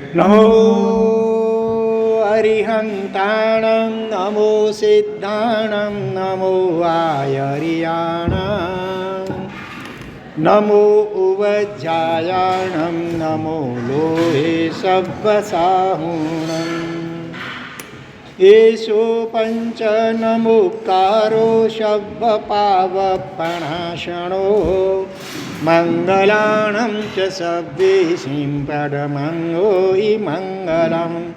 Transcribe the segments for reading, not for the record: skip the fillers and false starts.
નમો અરિહંતાણં નમો સિદ્ધાણં નમો આયરિયાણં નમો ઉવજ્જાયાણં નમો લોહે સવ્વસાહુણં એષો પંચ નમોકારો શબ્દપાવપણાશણો મંગલાણં ચ સવ્યેશિં પરમંગો મંગલમ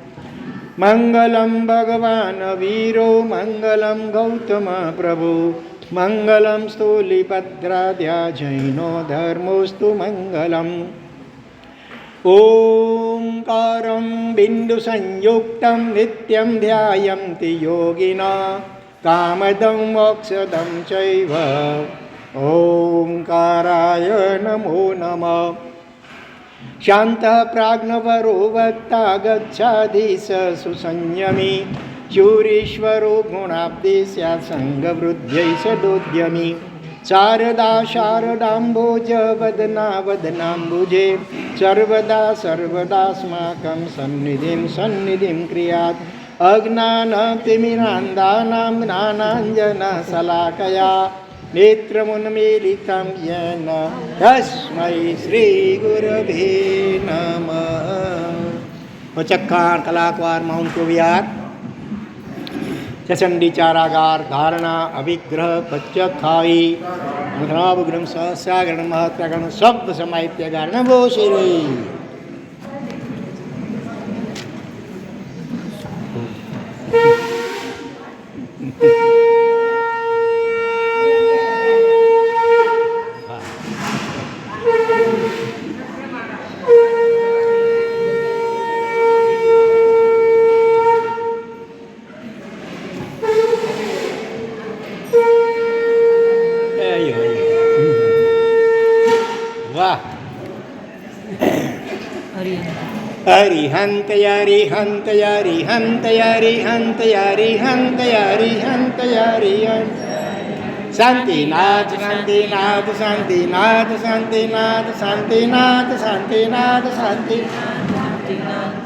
મંગલમ ભગવાન વીરો મંગલમ ગૌતમ પ્રભુ મંગલમ સ્થૂલિભદ્રાદ્યા જૈનો ધર્મોસ્તુ મંગલમ ઓંકારં બિંદુ સંયુક્તં નિત્યં ધ્યાયન્તિ યોગિના કામદં મોક્ષદં ચૈવ ઓંકારાય નમો નમઃ શાંતઃ પ્રાજ્ઞવરો વક્તા ગચ્છાધીશ સુસંયમી શૂરીશ્વરો ગુણાબ્ધિ સ્યાत् સંગવૃદ્ધ્यै ષડોદ્યમી શારદા શારદાંબોજ વદના વદનાંબુજે સર્વદા સર્વદાસ્માકં સન્નિધિં સન્નિધિં ક્રિયાત અજ્ઞાનતિમિરાન્ધાનાં જ્ઞાનાંજનશલાકયા નેત્રముન્મીલિतं येन તસ્मै શ્રીગુરવે નમઃ. પચક્ખાણ કલાકવાર માઉન્ટ કવિયાર ચચંડી ચારાગાર ધારણા અવિગ્રહ પચખાઈ ગ્રમ સહસ્રાગણ મહત્વગણ શબ્દ સમાહિત્યગાર નમો શ્રી હરિહંત યારી હંત યારી હંત યારી હંત યારી હંત યારી હંત યારી શાંતિનાથ શાંતિનાથ શાંતિનાથ શાંતિનાથ શાંતિનાથ શાંતિનાથ શાંતિ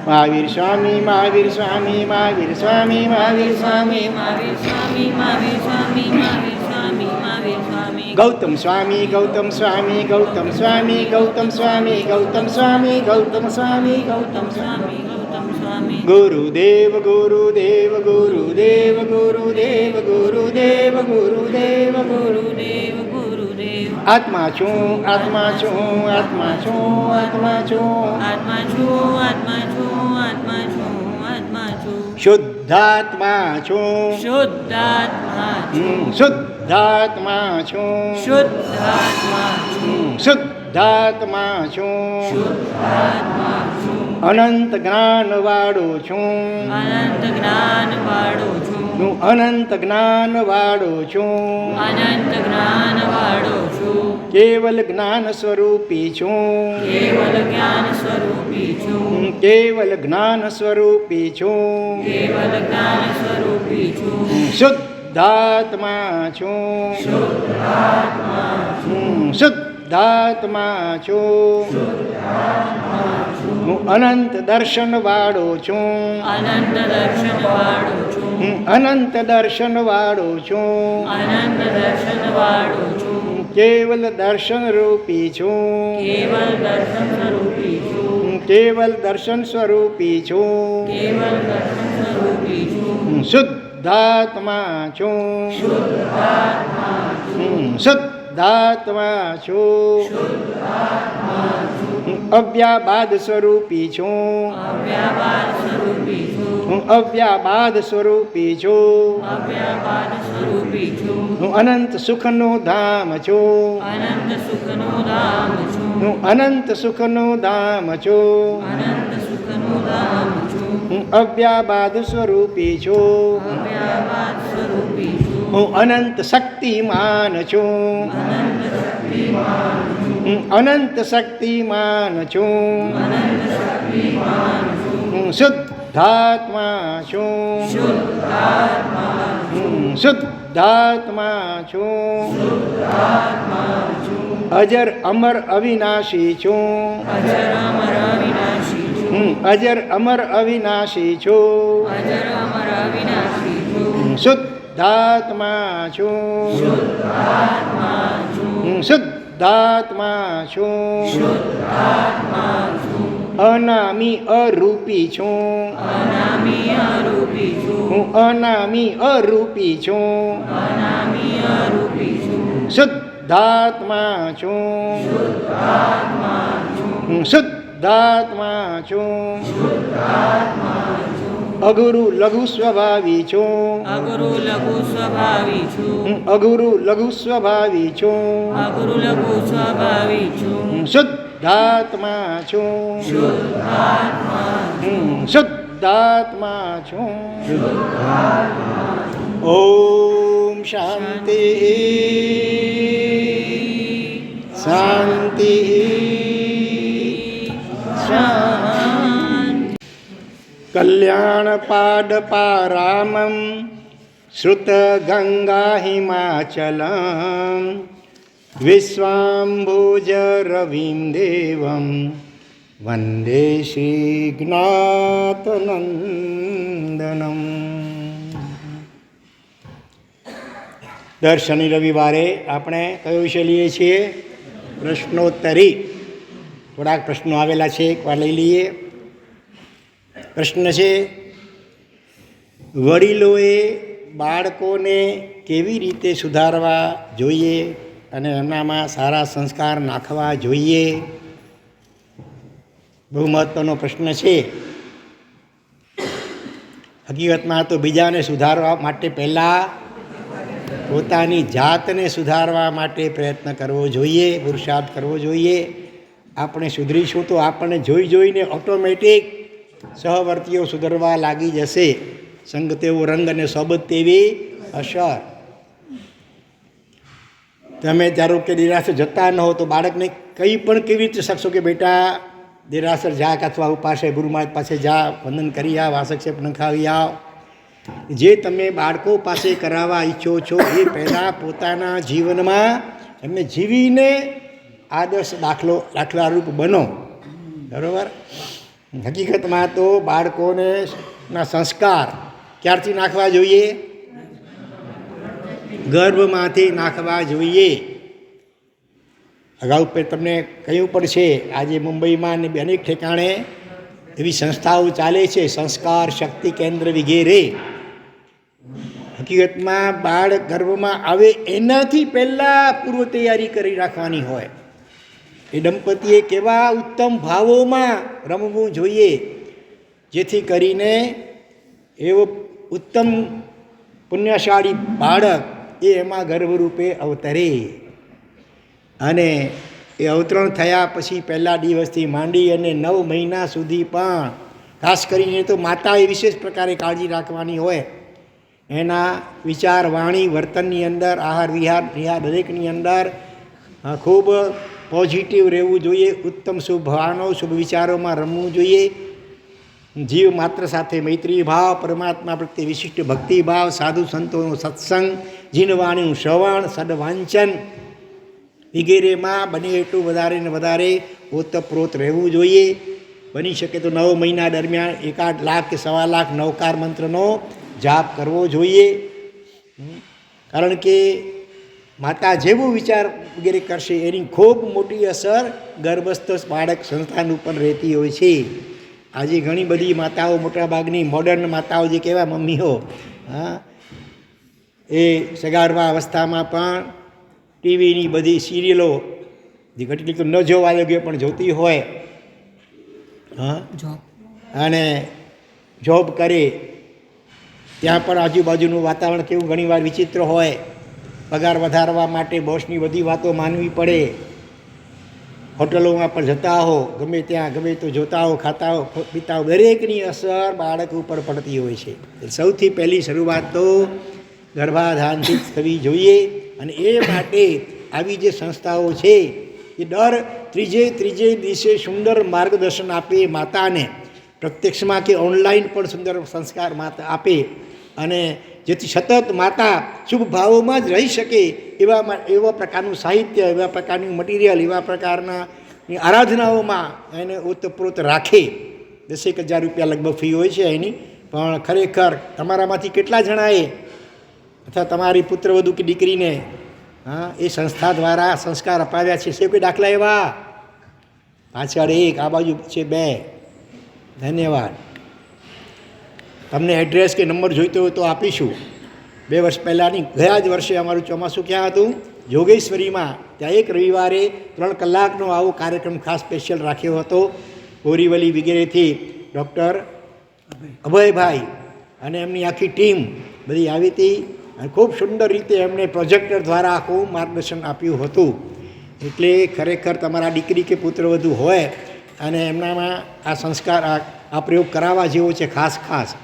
મહાવીર સ્વામી મહાવીર સ્વામી મહાવીર સ્વામી મહાવીર સ્વામી મહાવીર સ્વામી મહાવીર સ્વામી મહાવીર સ્વામી મહાવીર સ્વામી ગૌતમ સ્વામી ગૌતમ સ્વામી ગૌતમ સ્વામી ગૌતમ સ્વામી ગૌતમ સ્વામી ગૌતમ સ્વામી ગૌતમ સ્વામી ગૌતમ સ્વામી ગુરુદેવ ગુરુદેવ ગુરુદેવ ગુરુદેવ ગુરુદેવ ગુરુદેવ ગુરુદેવ ગુરુદેવ આત્મા છું આત્મા છું આત્મા છું આત્મા છું આત્મા છું આત્મા છું આત્મા છું આત્મા છું શુદ્ધાત્મા છું શુદ્ધાત્મા છું શુદ્ધાત્મા છું શુદ્ધાત્મા છું શુદ્ધાત્મા છું શુદ્ધાત્મા છું અનંત જ્ઞાન વાળો છું અનંત જ્ઞાન વાળો છું અનંત જ્ઞાન વાળો છું અનંત જ્ઞાન વાળો છું કેવલ જ્ઞાન સ્વરૂપી છું કેવલ જ્ઞાન સ્વરૂપી છું કેવલ જ્ઞાન સ્વરૂપી છું કેવલ જ્ઞાન સ્વરૂપી છું શુદ્ધાત્મા છું શુદ્ધાત્મા છું શુદ્ધાત્મા છું હું અનંત દર્શન વાળો છું અનંત દર્શન વાળો છું અનંત દર્શન વાળો છું અનંત દર્શન વાળો છું કેવલ દર્શન રૂપી છું કેવલ દર્શન સ્વરૂપી છું કેવલ દર્શન સ્વરૂપી છું કેવલ દર્શન સ્વરૂપી છું શુદ્ધાત્મા છું શુદ્ધાત્મા છું શુદ્ધાત્મા છું શુદ્ધાત્મા છું અવ્યાબાદ સ્વરૂપી છું અવ્યાબાદ સ્વરૂપી છું હું અવ્યાબાદ સ્વરૂપી છું અવ્યાબાદ સ્વરૂપી છું હું અનંત સુખનું ધામ છું અનંત સુખનું ધામ છું હું અનંત સુખનું ધામ છું અનંત સુખનું ધામ છું હું અવ્યાબાદ સ્વરૂપી છું અવ્યાબાદ સ્વરૂપી છું હું અનંત શક્તિમાન છું અનંત શક્તિમાન છું અનંત શક્તિમાન છું અનંત શક્તિમાન છું હું શુદ્ધાત્મા છું શુદ્ધાત્મા છું શુદ્ધાત્મા છું શુદ્ધાત્મા છું અજર અમર અવિનાશી છું અજર અમર અવિનાશી છું અજર અમર અવિનાશી છું, અજર અમર અવિનાશી છું, શુદ્ધાત્મા છું, શુદ્ધાત્મા છું, શુદ્ધાત્મા છું, શુદ્ધાત્મા છું, અનામી અરૂપી છું, અનામી અરૂપી છું, હું અનામી અરૂપી છું, અનામી અરૂપી છું, શુદ્ધાત્મા છું, શુદ્ધાત્મા છું, શુદ્ધાત્મા છું, અગુરુ લઘુ સ્વભાવી છું, અગુરુ લઘુ સ્વભાવી છું, અગુરુ લઘુ સ્વભાવી છું, અગુરુ લઘુ સ્વભાવી છું, શુદ્ધાત્મા છું, શુદ્ધાત્મા શુદ્ધાત્મા છું. ઓમ શાંતિ શાંતિ શાંતિ. કલ્યાણ પાદ પારામમ શ્રુત ગંગા હિમાચલમ વિશ્વાંભુજ રવિમ દેવમ વંદે શ્રી જ્ઞાતનંદનમ. દર શનિ રવિવારે આપણે કયો વિષય લઈએ છીએ? પ્રશ્નોત્તરી. થોડાક પ્રશ્નો આવેલા છે, એકવાર લઈ લઈએ. પ્રશ્ન છે, વડીલોએ બાળકોને કેવી રીતે સુધારવા જોઈએ અને એમનામાં સારા સંસ્કાર નાખવા જોઈએ? બહુ મહત્ત્વનો પ્રશ્ન છે. હકીકતમાં તો બીજાને સુધારવા માટે પહેલાં પોતાની જાતને સુધારવા માટે પ્રયત્ન કરવો જોઈએ, પુરુષાર્થ કરવો જોઈએ. આપણે સુધરીશું તો આપણને જોઈને ઓટોમેટિક સહવર્તીઓ સુધરવા લાગી જશે. સંગ તેવો રંગ અને સોબત તેવી અસર. તમે ધારો કે દેરાસર જતા ન હો તો બાળકને કંઈ પણ કેવી રીતે શકશો કે બેટા દેરાસર જા અથવા ઉપાસે ગુરુ મહારાજ પાસે જા, વંદન કરી આવ, આસક્ષેપ નખાવી આવ. જે તમે બાળકો પાસે કરાવવા ઈચ્છો છો એ પહેલાં પોતાના જીવનમાં એમને જીવીને આદર્શ દાખલારૂપ બનો. બરાબર? હકીકતમાં તો બાળકોને ના સંસ્કાર ક્યારથી નાખવા જોઈએ? ગર્ભમાંથી નાખવા જોઈએ. અગાઉ તમને કહ્યું પણ છે, આજે મુંબઈમાં અને અનેક ઠેકાણે એવી સંસ્થાઓ ચાલે છે, સંસ્કાર શક્તિ કેન્દ્ર વગેરે. હકીકતમાં બાળ ગર્ભમાં આવે એનાથી પહેલાં પૂર્વ તૈયારી કરી રાખવાની હોય. એ દંપતીએ કેવા ઉત્તમ ભાવોમાં રમવું જોઈએ જેથી કરીને એવો ઉત્તમ પુણ્યશાળી બાળક એ એમાં ગર્ભરૂપે અવતરે. અને એ અવતરણ થયા પછી પહેલા દિવસથી માંડી અને 9 મહિના સુધી પણ ખાસ કરીને તો માતાએ વિશેષ પ્રકારે કાળજી રાખવાની હોય. એના વિચાર વાણી વર્તનની અંદર, આહાર વિહાર દરેકની અંદર ખૂબ પોઝિટિવ રહેવું જોઈએ. ઉત્તમ શુભ ભાવનો શુભ વિચારોમાં રમવું જોઈએ. જીવ માત્ર સાથે મૈત્રી ભાવ, પરમાત્મા પ્રત્યે વિશિષ્ટ ભક્તિભાવ, સાધુ સંતોનો સત્સંગ, જીનવાણીનું શ્રવણ, સદવાંચન વગેરેમાં બને એટલું વધારે ને વધારે ઓતપ્રોત રહેવું જોઈએ. બની શકે તો 9 મહિના દરમિયાન 1-8 લાખ કે 1.25 લાખ નવકાર મંત્રનો જાપ કરવો જોઈએ. કારણ કે માતા જેવું વિચાર વગેરે કરશે એની ખૂબ મોટી અસર ગર્ભસ્થ બાળક સંતાન ઉપર રહેતી હોય છે. આજે ઘણી બધી માતાઓ, મોટાભાગની મોડર્ન માતાઓ જે કહેવાય મમ્મીઓ, એ સગારવા અવસ્થામાં પણ ટીવીની બધી સિરિયલો જે ઘટી તો ન જોવા યોગ્ય પણ જોતી હોય, અને જોબ કરે ત્યાં પણ આજુબાજુનું વાતાવરણ કેવું ઘણીવાર વિચિત્ર હોય. પગાર વધારવા માટે બોસની બધી વાતો માનવી પડે. હોટલોમાં પણ જતા હો, ગમે ત્યાં ગમે તો જોતા હો, ખાતા હો, પીતા હો, દરેકની અસર બાળક ઉપર પડતી હોય છે. સૌથી પહેલી શરૂઆત તો ગર્ભાધાનથી જ થવી જોઈએ. અને એ માટે આવી જે સંસ્થાઓ છે એ દર ત્રીજે દિવસે સુંદર માર્ગદર્શન આપે માતાને, પ્રત્યક્ષમાં કે ઓનલાઈન પણ સુંદર સંસ્કાર માતા આપે. અને જેથી સતત માતા શુભ ભાવોમાં જ રહી શકે એવા પ્રકારનું સાહિત્ય, એવા પ્રકારનું મટીરિયલ, એવા પ્રકારના આરાધનાઓમાં એને ઓતપ્રોત રાખે. ₹10,000 લગભગ ફી હોય છે એની. પણ ખરેખર તમારામાંથી કેટલા જણાએ અથવા તમારી પુત્રવધુ કે દીકરીને એ સંસ્થા દ્વારા સંસ્કાર અપાવ્યા છે? કોઈ દાખલા એવા? પાછળ 1, આ બાજુ છે 2. ધન્યવાદ. તમને એડ્રેસ કે નંબર જોઈતો હોય તો આપીશું. 2 વર્ષ પહેલાંની, ગયા જ વર્ષે અમારું ચોમાસું ક્યાં હતું? જોગેશ્વરીમાં. ત્યાં એક રવિવારે 3 કલાકનો આવો કાર્યક્રમ ખાસ સ્પેશિયલ રાખ્યો હતો. બોરીવલી વગેરેથી ડૉક્ટર અભયભાઈ અને એમની આખી ટીમ બધી આવી હતી અને ખૂબ સુંદર રીતે એમણે પ્રોજેક્ટર દ્વારા આખું માર્ગદર્શન આપ્યું હતું. એટલે ખરેખર તમારા દીકરી કે પુત્રવધુ હોય અને એમનામાં આ સંસ્કાર આ પ્રયોગ કરાવવા જેવો છે ખાસ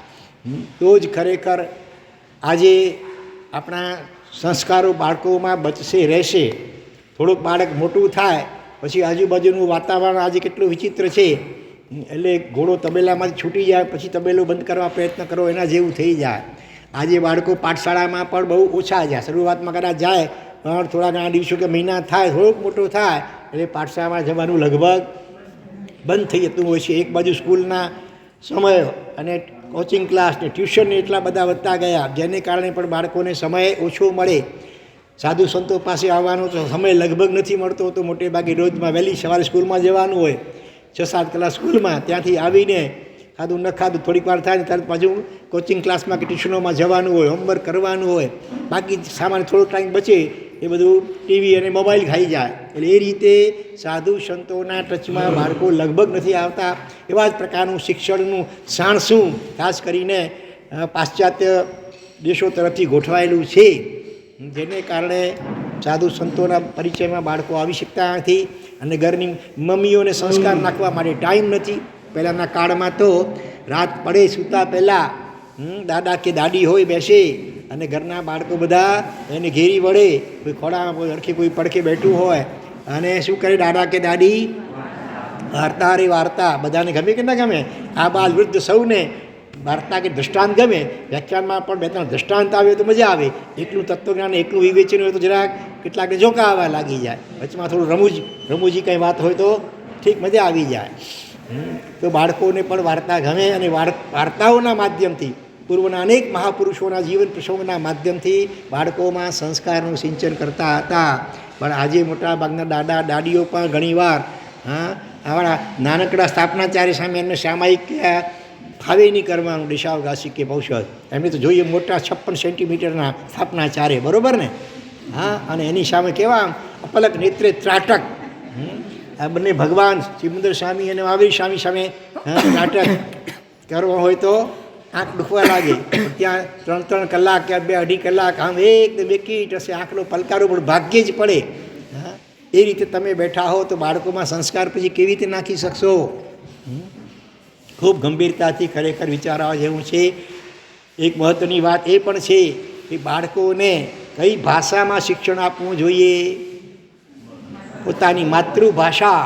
તો જ ખરેખર આજે આપણા સંસ્કારો બાળકોમાં બચશે રહેશે. થોડુંક બાળક મોટું થાય પછી આજુબાજુનું વાતાવરણ આજે કેટલું વિચિત્ર છે, એટલે ઘોડો તબેલામાંથી છૂટી જાય પછી તબેલો બંધ કરવા પ્રયત્ન કરો એના જેવું થઈ જાય. આજે બાળકો પાઠશાળામાં પણ બહુ ઓછા જાય. શરૂઆતમાં કદાચ જાય પણ થોડા ઘણા દિવસો કે મહિના થાય, થોડોક મોટો થાય એટલે પાઠશાળામાં જવાનું લગભગ બંધ થઈ જતું હોય છે. એક બાજુ સ્કૂલના સમય અને કોચિંગ ક્લાસ ને ટ્યુશનને એટલા બધા વધતા ગયા, જેને કારણે પણ બાળકોને સમય ઓછો મળે. સાધુ સંતો પાસે આવવાનો તો સમય લગભગ નથી મળતો. તો મોટે ભાગે રોજમાં વહેલી સવારે સ્કૂલમાં જવાનું હોય, 6-7 કલાક સ્કૂલમાં, ત્યાંથી આવીને ખાધું ન ખાધું થોડીક વાર થાય ને ત્યારે પાછું કોચિંગ ક્લાસમાં કે ટ્યુશનોમાં જવાનું હોય, હોમવર્ક કરવાનું હોય, બાકી સામાન્ય થોડો ટાઈમ બચે એ બધું ટીવી અને મોબાઈલ ખાઈ જાય. એટલે એ રીતે સાધુ સંતોના ટચમાં બાળકો લગભગ નથી આવતા. એવા જ પ્રકારનું શિક્ષણનું સાણસું ખાસ કરીને પાશ્ચાત્ય દેશો તરફથી ગોઠવાયેલું છે, જેને કારણે સાધુ સંતોના પરિચયમાં બાળકો આવી શકતા નથી. અને ઘરની મમ્મીઓને સંસ્કાર નાખવા માટે ટાઈમ નથી. પહેલાંના કાળમાં તો રાત પડે સૂતા પહેલાં દાદા કે દાદી હોય બેસે અને ઘરના બાળકો બધા એને ઘેરી વળે, કોઈ ખોડામાં કોઈ અડખે કોઈ પડખે બેઠું હોય અને શું કરે દાદા કે દાદી? વાર્તા રે વાર્તા. બધાને ગમે કે ના ગમે? આ બાલ વૃદ્ધ સૌને વાર્તા કે દ્રષ્ટાંત ગમે. વ્યાખ્યાનમાં પણ 2-3 દ્રષ્ટાંત આવે તો મજા આવે. એકલું તત્વજ્ઞાન એકલું વિવેચન હોય તો જરાક કેટલાકને જોકા આવવા લાગી જાય. વચમાં થોડું રમૂજી કંઈ વાત હોય તો ઠીક મજા આવી જાય. તો બાળકોને પણ વાર્તા ગમે અને વાર્તાઓના માધ્યમથી પૂર્વના અનેક મહાપુરુષોના જીવન પ્રસંગોના માધ્યમથી બાળકોમાં સંસ્કારનું સિંચન કરતા હતા. પણ આજે મોટાભાગના દાદા દાદીઓ પણ ઘણીવાર આવા નાનકડા સ્થાપનાચાર્ય સામે એમને સામાયિક ફાવે નહીં કરવાનું. દિશાવગાસી કે પૌષધ એમને તો જોઈએ મોટા 56 સેન્ટીમીટરના સ્થાપનાચાર્ય, બરાબર ને? અને એની સામે કેવા અપલક નેત્રે ત્રાટક. આ બંને ભગવાન સિમંદર સ્વામી અને મહાવીર સ્વામી સામે નાટક કરવા હોય તો આંખ દુખવા લાગે. ત્યાં 3-3 કલાક કે 2-2.5 કલાક આમ એકદમ એકીટ હશે, આંખનો પલકારો પણ ભાગ્યે જ પડે. એ રીતે તમે બેઠા હો તો બાળકોમાં સંસ્કાર પછી કેવી રીતે નાખી શકશો? ખૂબ ગંભીરતાથી ખરેખર વિચારવા જેવું છે. એક મહત્ત્વની વાત એ પણ છે કે બાળકોને કઈ ભાષામાં શિક્ષણ આપવું જોઈએ? પોતાની માતૃભાષા.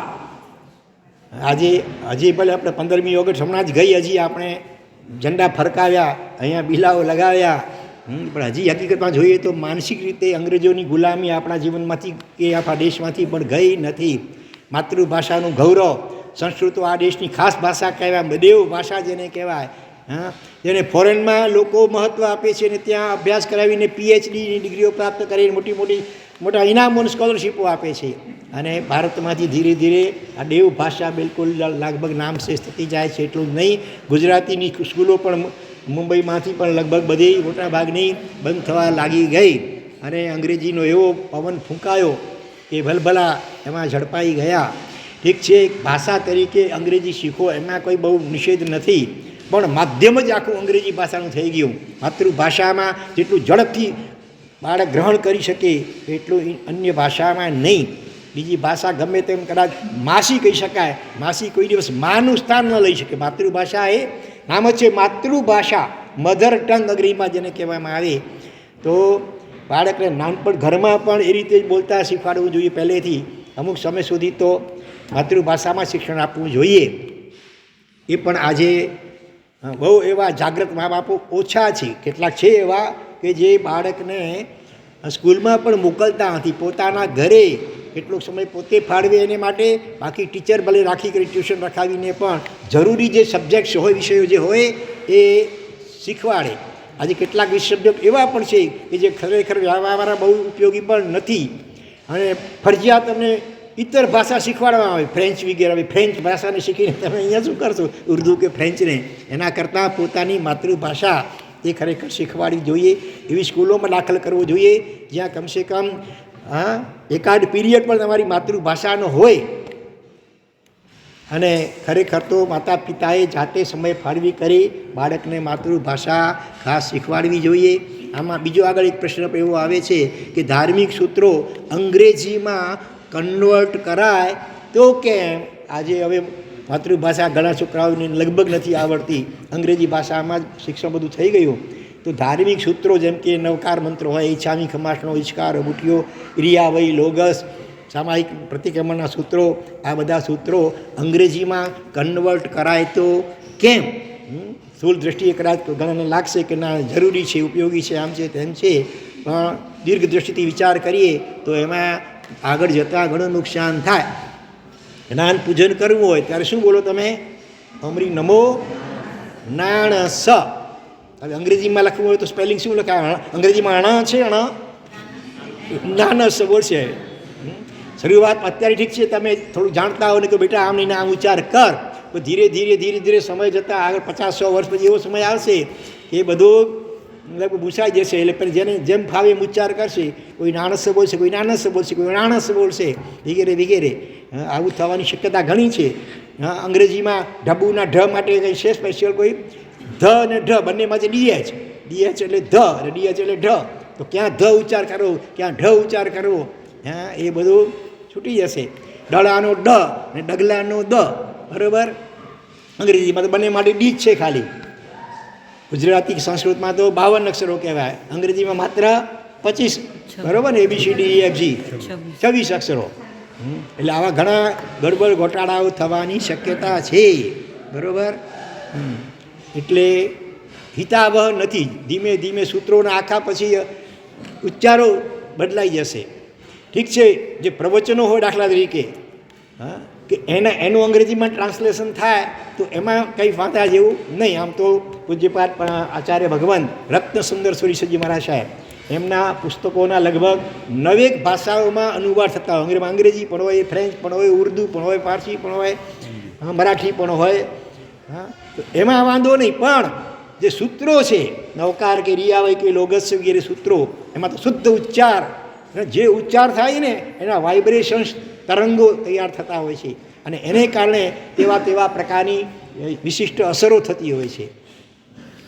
હજી ભલે આપણે 15મી ઓગસ્ટ હમણાં જ ગઈ, હજી આપણે ઝંડા ફરકાવ્યા, અહીંયા બિલાઓ લગાવ્યા, પણ હજી હકીકતમાં જોઈએ તો માનસિક રીતે અંગ્રેજોની ગુલામી આપણા જીવનમાંથી કે આપણા દેશમાંથી પણ ગઈ નથી. માતૃભાષાનું ગૌરવ. સંસ્કૃતો આ દેશની ખાસ ભાષા કહેવાય, દેવ ભાષા જેને કહેવાય. જેને ફોરેનમાં લોકો મહત્ત્વ આપે છે અને ત્યાં અભ્યાસ કરાવીને PhDની ડિગ્રીઓ પ્રાપ્ત કરીને મોટા ઇનામોની સ્કોલરશીપો આપે છે. અને ભારતમાંથી ધીરે ધીરે આ દેવ ભાષા બિલકુલ લગભગ નામશેષ થતી જાય છે. એટલું જ નહીં, ગુજરાતીની સ્કૂલો પણ મુંબઈમાંથી પણ લગભગ બધી મોટાભાગની બંધ થવા લાગી ગઈ અને અંગ્રેજીનો એવો પવન ફૂંકાયો કે ભલભલા એમાં ઝડપાઈ ગયા. ઠીક છે, એક ભાષા તરીકે અંગ્રેજી શીખો એમાં કોઈ બહુ નિષેધ નથી, પણ માધ્યમ જ આખું અંગ્રેજી ભાષાનું થઈ ગયું. માતૃભાષામાં જેટલું ઝડપથી બાળક ગ્રહણ કરી શકે એટલું અન્ય ભાષામાં નહીં. બીજી ભાષા ગમે તેમ કદાચ માસી કહી શકાય, માસી કોઈ દિવસ માનું સ્થાન ન લઈ શકે. માતૃભાષા એ નામ જ છે માતૃભાષા, મધર ટંગ અંગ્રેજીમાં જેને કહેવામાં આવે. તો બાળકને નાનપણ ઘરમાં પણ એ રીતે જ બોલતા શીખવાડવું જોઈએ પહેલેથી. અમુક સમય સુધી તો માતૃભાષામાં શિક્ષણ આપવું જોઈએ. એ પણ આજે બહુ એવા જાગૃત મા બાપો ઓછા છે. કેટલાક છે એવા કે જે બાળકને સ્કૂલમાં પણ મોકલતા નથી, પોતાના ઘરે કેટલોક સમય પોતે ફાળવે એને માટે, બાકી ટીચર ભલે રાખી કરી ટ્યુશન રખાવીને પણ જરૂરી જે સબ્જેક્ટ્સ હોય, વિષયો જે હોય એ શીખવાડે. આજે કેટલાક સબ્જેક્ટ એવા પણ છે કે જે ખરેખર વ્યવહારમાં બહુ ઉપયોગી પણ નથી, અને ફરજિયાત તમને ઇતર ભાષા શીખવાડવામાં આવે, ફ્રેન્ચ વગેરે. ફ્રેન્ચ ભાષાને શીખીને તમે અહીંયા શું કરશો, ઉર્દૂ કે ફ્રેન્ચને? એના કરતાં પોતાની માતૃભાષા એ ખરેખર શીખવાડવી જોઈએ. એવી સ્કૂલોમાં દાખલ કરવો જોઈએ જ્યાં કમસે કમ એકાદ પીરિયડ પણ તમારી માતૃભાષાનો હોય. અને ખરેખર તો માતા પિતાએ જાતે સમય ફાળવી કરી બાળકને માતૃભાષા ખાસ શીખવાડવી જોઈએ. આમાં બીજો આગળ એક પ્રશ્ન એવો આવે છે કે ધાર્મિક સૂત્રો અંગ્રેજીમાં કન્વર્ટ કરાય તો કેમ? આજે હવે માતૃભાષા ઘણા છોકરાઓને લગભગ નથી આવડતી, અંગ્રેજી ભાષામાં જ શિક્ષણ બધું થઈ ગયું. તો ધાર્મિક સૂત્રો જેમ કે નવકાર મંત્રો હોય, ઈચ્છામી ખમાસનો ઈચ્છકાર બુટિયો, ઇરિયા વઈ લોગસ, સામાયિક પ્રતિક્રમણના સૂત્રો, આ બધા સૂત્રો અંગ્રેજીમાં કન્વર્ટ કરાય તો કેમ? સ્થૂળ દૃષ્ટિએ કદાચ ઘણાને લાગશે કે ના જરૂરી છે, ઉપયોગી છે, આમ છે તેમ છે, પણ દીર્ઘ દ્રષ્ટિથી વિચાર કરીએ તો એમાં આગળ જતાં ઘણું નુકસાન થાય. જ્ઞાન પૂજન કરવું હોય ત્યારે શું બોલો તમે? અમરી નમો નાણસ. હવે અંગ્રેજીમાં લખવું હોય તો સ્પેલિંગ શું લખાય? અંગ્રેજીમાં અણ છે, નાનસ બોલશે. શરૂઆત અત્યારે ઠીક છે, તમે થોડું જાણતા હો ને કે બેટા આમ નહીં આમ ઉચ્ચાર કર, તો ધીરે ધીરે સમય જતાં આગળ 50-100 વર્ષ પછી એવો સમય આવશે કે એ બધું લગભગ ભૂસાઈ જશે. એટલે જેને જેમ ફાવે એમ ઉચ્ચાર કરશે. કોઈ નાણસ બોલશે, કોઈ નાનસ બોલશે, કોઈ નાણસ બોલશે, વગેરે. આવું થવાની શક્યતા ઘણી છે. અંગ્રેજીમાં ઢબુના ઢ માટે કંઈ છે સ્પેશિયલ કોઈ? ધ અને ઢ બંનેમાં છે ડીએચ. ડીએચ એટલે ધ અને ડીએચ એટલે ઢ. તો ક્યાં ધ ઉચ્ચાર કરવો, ક્યાં ઢ ઉચ્ચાર કરવો, એ બધું છૂટી જશે. ડળાનો ડ અને ડગલાનો દ, બરાબર. અંગ્રેજીમાં તો બંને માટે ડી જ છે ખાલી. ગુજરાતી સંસ્કૃતમાં તો 52 અક્ષરો કહેવાય, અંગ્રેજીમાં માત્ર 25, બરાબર ને? ABCDEFG 26 અક્ષરો. એટલે આવા ઘણા ગડબડ ગોટાળાઓ થવાની શક્યતા છે, બરાબર. એટલે હિતાવહ નથી. ધીમે ધીમે સૂત્રોના આખા પછી ઉચ્ચારો બદલાઈ જશે. ઠીક છે, જે પ્રવચનો હોય દાખલા તરીકે, કે એનું અંગ્રેજીમાં ટ્રાન્સલેશન થાય તો એમાં કંઈ વાંધા જેવું નહીં. આમ તો પૂજ્યપાદ આચાર્ય ભગવાન રત્ન સુંદર સુરીસજી મહારાજ સાહેબ, એમના પુસ્તકોના લગભગ 9 ભાષાઓમાં અનુવાદ થતા હોય. અંગ્રેજી પણ હોય, ફ્રેન્ચ પણ હોય, ઉર્દુ પણ હોય, પારસી પણ હોય, મરાઠી પણ હોય. તો એમાં વાંધો નહીં, પણ જે સૂત્રો છે, નવકાર કે રિયાવય કે લોગસ વગેરે સૂત્રો, એમાં તો શુદ્ધ ઉચ્ચાર, જે ઉચ્ચાર થાય ને એના વાઇબ્રેશન્સ, તરંગો તૈયાર થતા હોય છે, અને એને કારણે તેવા પ્રકારની વિશિષ્ટ અસરો થતી હોય છે.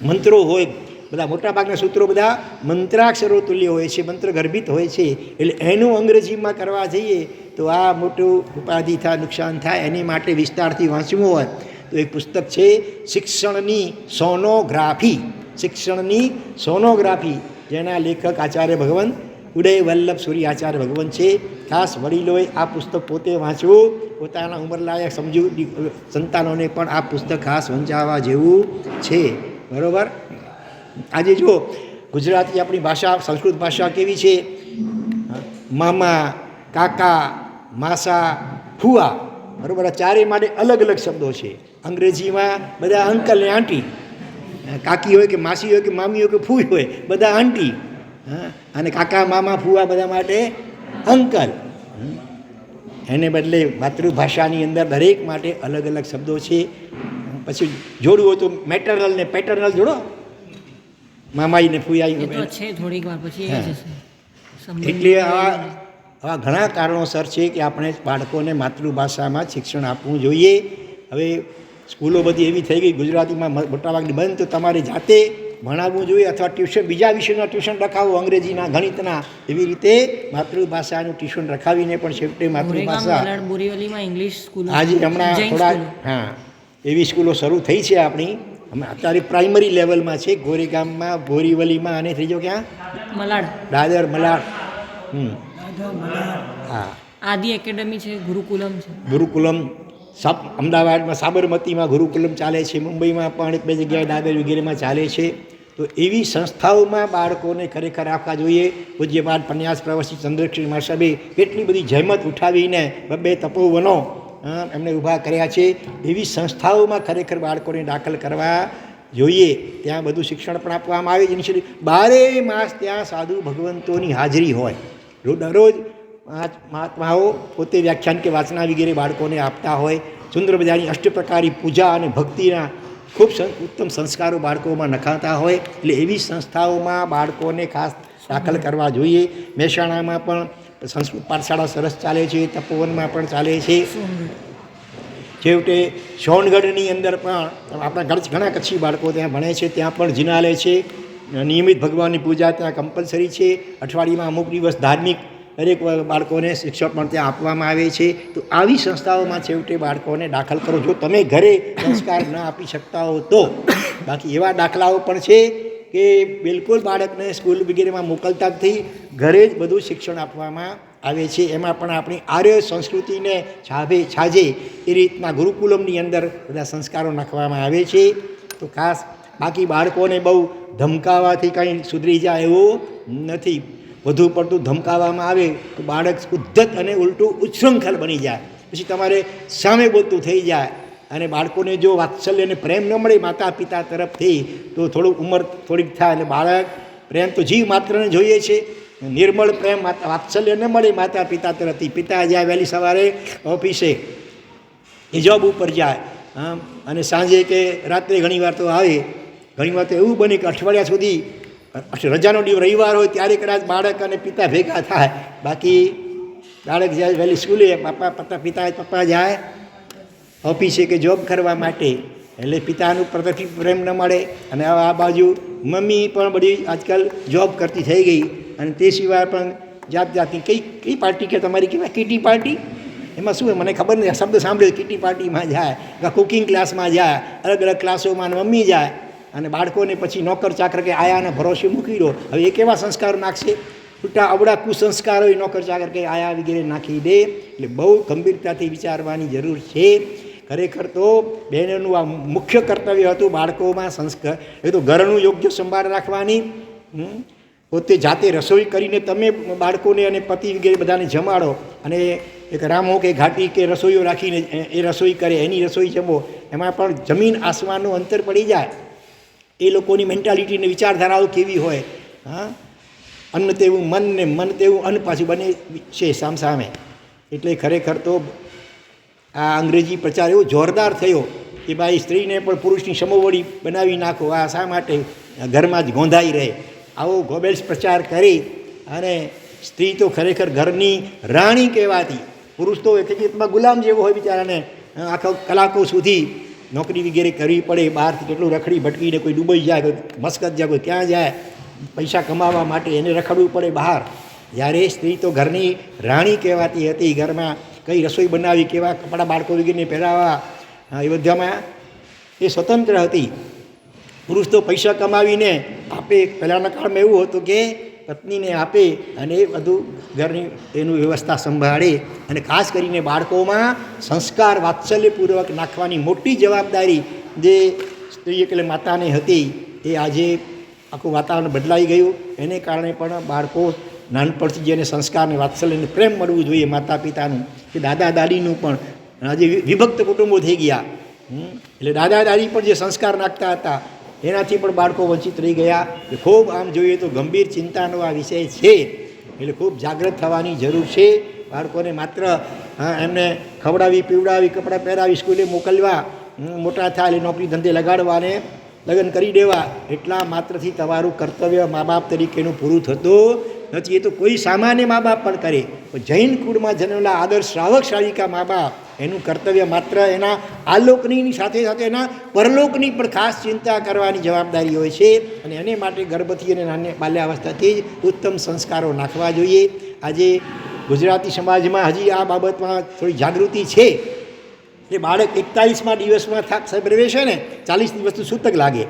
મંત્રો હોય, બધા મોટાભાગના સૂત્રો બધા મંત્રાક્ષરો તુલ્ય હોય છે, મંત્ર ગર્ભિત હોય છે. એટલે એનું અંગ્રેજીમાં કરવા જઈએ તો આ મોટું ઉપાધિ થાય, નુકસાન થાય. એની માટે વિસ્તારથી વાંચવું હોય તો એક પુસ્તક છે શિક્ષણની સોનોગ્રાફી, જેના લેખક આચાર્ય ભગવાન ઉદય વલ્લભ સૂરી આચાર્ય ભગવાન છે. ખાસ વડીલોએ આ પુસ્તક પોતે વાંચવું, પોતાના ઉંમરલાયક સમજુ સંતાનોને પણ આ પુસ્તક ખાસ વંચાવવા જેવું છે, બરાબર. આજે જો ગુજરાતી આપણી ભાષા, સંસ્કૃત ભાષા કેવી છે? મામા, કાકા, માસા, ફુવા, બરાબર. ચારે માટે અલગ અલગ શબ્દો છે. અંગ્રેજીમાં બધા અંકલ ને આંટી, કાકી હોય કે માસી હોય કે મામી હોય કે ફૂઈ હોય, બધા આંટી. અને કાકા, મામા, ફુવા બધા માટે અંકલ. એને બદલે માતૃભાષાની અંદર દરેક માટે અલગ અલગ શબ્દો છે. પછી જોડવું હોય તો મેટરનલ ને પેટર્નલ જોડો, મામાઈ ને ફુયાઈ. એટલે આવા ઘણા કારણોસર છે કે આપણે બાળકોને માતૃભાષામાં શિક્ષણ આપવું જોઈએ. હવે સ્કૂલો બધી એવી થઈ ગઈ ગુજરાતીમાં મોટાભાગની બંધ, તો તમારે જાતે ભણાવવું જોઈએ, અથવા ટ્યુશન, બીજા વિષયના ટ્યુશન રખાવો, અંગ્રેજીના, ગણિતના. એવી રીતે માતૃભાષાનું ટ્યુશન રખાવીને પણ છેવટે માતૃભાષા આજે હમણાં થોડા એવી સ્કૂલો શરૂ થઈ છે આપણી. અત્યારે પ્રાઇમરી લેવલમાં છે, ગોરેગામમાં, બોરીવલીમાં, અને ત્રીજો ક્યાં? દાદર, મલાડ. હા, આદિ એકેડમી છે, ગુરુકુલમ. અમદાવાદમાં સાબરમતીમાં ગુરુકુલમ ચાલે છે, મુંબઈમાં પણ 1-2 જગ્યાએ દાદર વગેરેમાં ચાલે છે. તો એવી સંસ્થાઓમાં બાળકોને ખરેખર રાખવા જોઈએ. પૂજ્યપાદ પન્યાસ પ્રવાસી ચંદ્રશ્રી મહારાજ સાહેબે કેટલી બધી જહેમત ઉઠાવીને બે તપોવનો એમને ઊભા કર્યા છે. એવી સંસ્થાઓમાં ખરેખર બાળકોને દાખલ કરવા જોઈએ. ત્યાં બધું શિક્ષણ પણ આપવામાં આવે છે. 12 માસ ત્યાં સાધુ ભગવંતોની હાજરી હોય. દરરોજ મહાત્માઓ પોતે વ્યાખ્યાન કે વાંચના વગેરે બાળકોને આપતા હોય. સુંદર મજાની અષ્ટપ્રકારી પૂજા અને ભક્તિના ખૂબ ઉત્તમ સંસ્કારો બાળકોમાં નખાતા હોય. એટલે એવી સંસ્થાઓમાં બાળકોને ખાસ દાખલ કરવા જોઈએ. મહેસાણામાં પણ સંસ્કૃત પાઠશાળા સરસ ચાલે છે, તપોવનમાં પણ ચાલે છે. છેવટે સોનગઢની અંદર પણ આપણા ઘણા કચ્છી બાળકો ત્યાં ભણે છે. ત્યાં પણ જિનાલય છે. નિયમિત ભગવાનની પૂજા ત્યાં કમ્પલસરી છે. અઠવાડિયામાં અમુક દિવસ ધાર્મિક દરેક બાળકોને શિક્ષણ પણ ત્યાં આપવામાં આવે છે. તો આવી સંસ્થાઓમાં છેવટે બાળકોને દાખલ કરો. જો તમે ઘરે સંસ્કાર ન આપી શકતા હો તો. બાકી એવા દાખલાઓ પણ છે કે બિલકુલ બાળકને સ્કૂલ વગેરેમાં મોકલતા નથી, ઘરે જ બધું શિક્ષણ આપવામાં આવે છે. એમાં પણ આપણી આર્ય સંસ્કૃતિને છાજે એ રીતના ગુરુકુલમની અંદર બધા સંસ્કારો નાખવામાં આવે છે. તો ખાસ બાકી બાળકોને બહુ ધમકાવવાથી કંઈ સુધરી જાય એવું નથી. વધુ પડતું ધમકાવવામાં આવે તો બાળક ઉદ્ધત અને ઉલટું ઉચ્છૃંખલ બની જાય. પછી તમારે સામે બોલતું થઈ જાય. અને બાળકોને જો વાત્સલ્ય અને પ્રેમ ન મળે માતા પિતા તરફથી તો થોડુંક ઉંમર થોડીક થાય એટલે બાળક પ્રેમ તો જીવ માત્રને જોઈએ છે. નિર્મળ પ્રેમ વાત્સલ્ય ન મળે માતા પિતા તરફથી. પિતા જાય વહેલી સવારે ઓફિસે, એ જોબ ઉપર જાય, અને સાંજે કે રાત્રે ઘણીવાર તો આવે. ઘણીવાર તો એવું બને કે અઠવાડિયા સુધી રજાનો દિવસ રવિવાર હોય ત્યારે કદાચ બાળક અને પિતા ભેગા થાય. બાકી બાળક જાય વહેલી સ્કૂલે, પપ્પા જાય ઓફિસે કે જોબ કરવા માટે, એટલે પિતાનું પ્રત્યક્ષ પ્રેમ ન મળે. અને આ બાજુ મમ્મી પણ બધી આજકાલ જોબ કરતી થઈ ગઈ. અને તે સિવાય પણ જાત જાતની કઈ પાર્ટી કે તમારી કહેવાય કીટી પાર્ટી, એમાં શું મને ખબર નથી, શબ્દ સાંભળ્યો કીટી પાર્ટીમાં જાય, કુકિંગ ક્લાસમાં જાય, અલગ અલગ ક્લાસોમાં મમ્મી જાય. અને બાળકોને પછી નોકર ચાકર કે આયાના ભરોસે મૂકી દો. હવે એ કેવા સંસ્કારો નાખશે? છૂટા અવડા કુસંસ્કારો નોકર ચાકર કે આયા વગેરે નાખી દે. એટલે બહુ ગંભીરતાથી વિચારવાની જરૂર છે. ખરેખર તો બહેનોનું આ મુખ્ય કર્તવ્ય હતું બાળકોમાં સંસ્કાર. એ તો ઘરનું યોગ્ય સંભાળ રાખવાની. પોતે જાતે રસોઈ કરીને તમે બાળકોને અને પતિ વગેરે બધાને જમાડો. અને એક રામો કે ઘાટી કે રસોઈઓ રાખીને એ રસોઈ કરે, એની રસોઈ જમો. એમાં પણ જમીન આસમાનનું અંતર પડી જાય. એ લોકોની મેન્ટાલિટીને વિચારધારાઓ કેવી હોય. અન્ન તેવું મન ને મન તેવું અન્ન પાછું બને છે સામસામે. એટલે ખરેખર તો આ અંગ્રેજી પ્રચાર એવો જોરદાર થયો કે ભાઈ સ્ત્રીને પણ પુરુષની સમોવડી બનાવી નાખો. આ શા માટે? ઘરમાં જ ગોંધાઈ રહે. આવો ગોબેલ્સ પ્રચાર કરી અને સ્ત્રી તો ખરેખર ઘરની રાણી કહેવાતી. પુરુષ તો હકીકતમાં ગુલામ જેવો હોય. બિચારાને આખા કલાકો સુધી નોકરી વગેરે કરવી પડે. બહારથી કેટલું રખડી ભટકીને કોઈ દુબઈ જાય, કોઈ મસ્કત જાય, કોઈ ક્યાં જાય પૈસા કમાવા માટે, એને રખડવું પડે બહાર. જ્યારે સ્ત્રી તો ઘરની રાણી કહેવાતી હતી. ઘરમાં કઈ રસોઈ બનાવી, કેવા કપડાં બાળકો વગેરેને પહેરાવવા, એ બધામાં એ સ્વતંત્ર હતી. પુરુષ તો પૈસા કમાવીને આપે. પહેલાંના કાળમાં એવું હતું કે પત્નીને આપે અને એ બધું ઘરની એનું વ્યવસ્થા સંભાળે. અને ખાસ કરીને બાળકોમાં સંસ્કાર વાત્સલ્યપૂર્વક નાખવાની મોટી જવાબદારી જે સ્ત્રી એટલે માતાને હતી, એ આજે આખું વાતાવરણ બદલાઈ ગયું. એને કારણે પણ બાળકો નાનપણથી જેને સંસ્કાર અને વાત્સલ્યને પ્રેમ મળવું જોઈએ માતા પિતાનું, કે દાદા દાદીનું પણ. આજે વિભક્ત કુટુંબો થઈ ગયા. એટલે દાદા દાદી પણ જે સંસ્કાર નાખતા હતા એનાથી પણ બાળકો વંચિત રહી ગયા. ખૂબ આમ જોઈએ તો ગંભીર ચિંતાનો આ વિષય છે. એટલે ખૂબ જાગૃત થવાની જરૂર છે. બાળકોને માત્ર એમને ખવડાવી પીવડાવી કપડાં પહેરાવી સ્કૂલે મોકલવા, મોટા થાય એટલે નોકરી ધંધે લગાડવા અને લગ્ન કરી દેવા, એટલા માત્રથી તમારું કર્તવ્ય મા બાપ તરીકેનું પૂરું થતું નથી. એ તો કોઈ સામાન્ય મા બાપ પણ કરે. જૈન કુળમાં જન્મેલા આદર્શ શ્રાવક શ્રાવિકા મા બાપ, એનું કર્તવ્ય માત્ર એના આલોકની સાથે સાથે એના પરલોકની પણ ખાસ ચિંતા કરવાની જવાબદારી હોય છે. અને એને માટે ગર્ભથી અને નાની બાલ્યાવસ્થાથી જ ઉત્તમ સંસ્કારો નાખવા જોઈએ. આજે ગુજરાતી સમાજમાં હજી આ બાબતમાં થોડી જાગૃતિ છે. એ બાળક 41મા દિવસમાં પ્રવેશે ને 40 દિવસ તો સૂતક લાગે.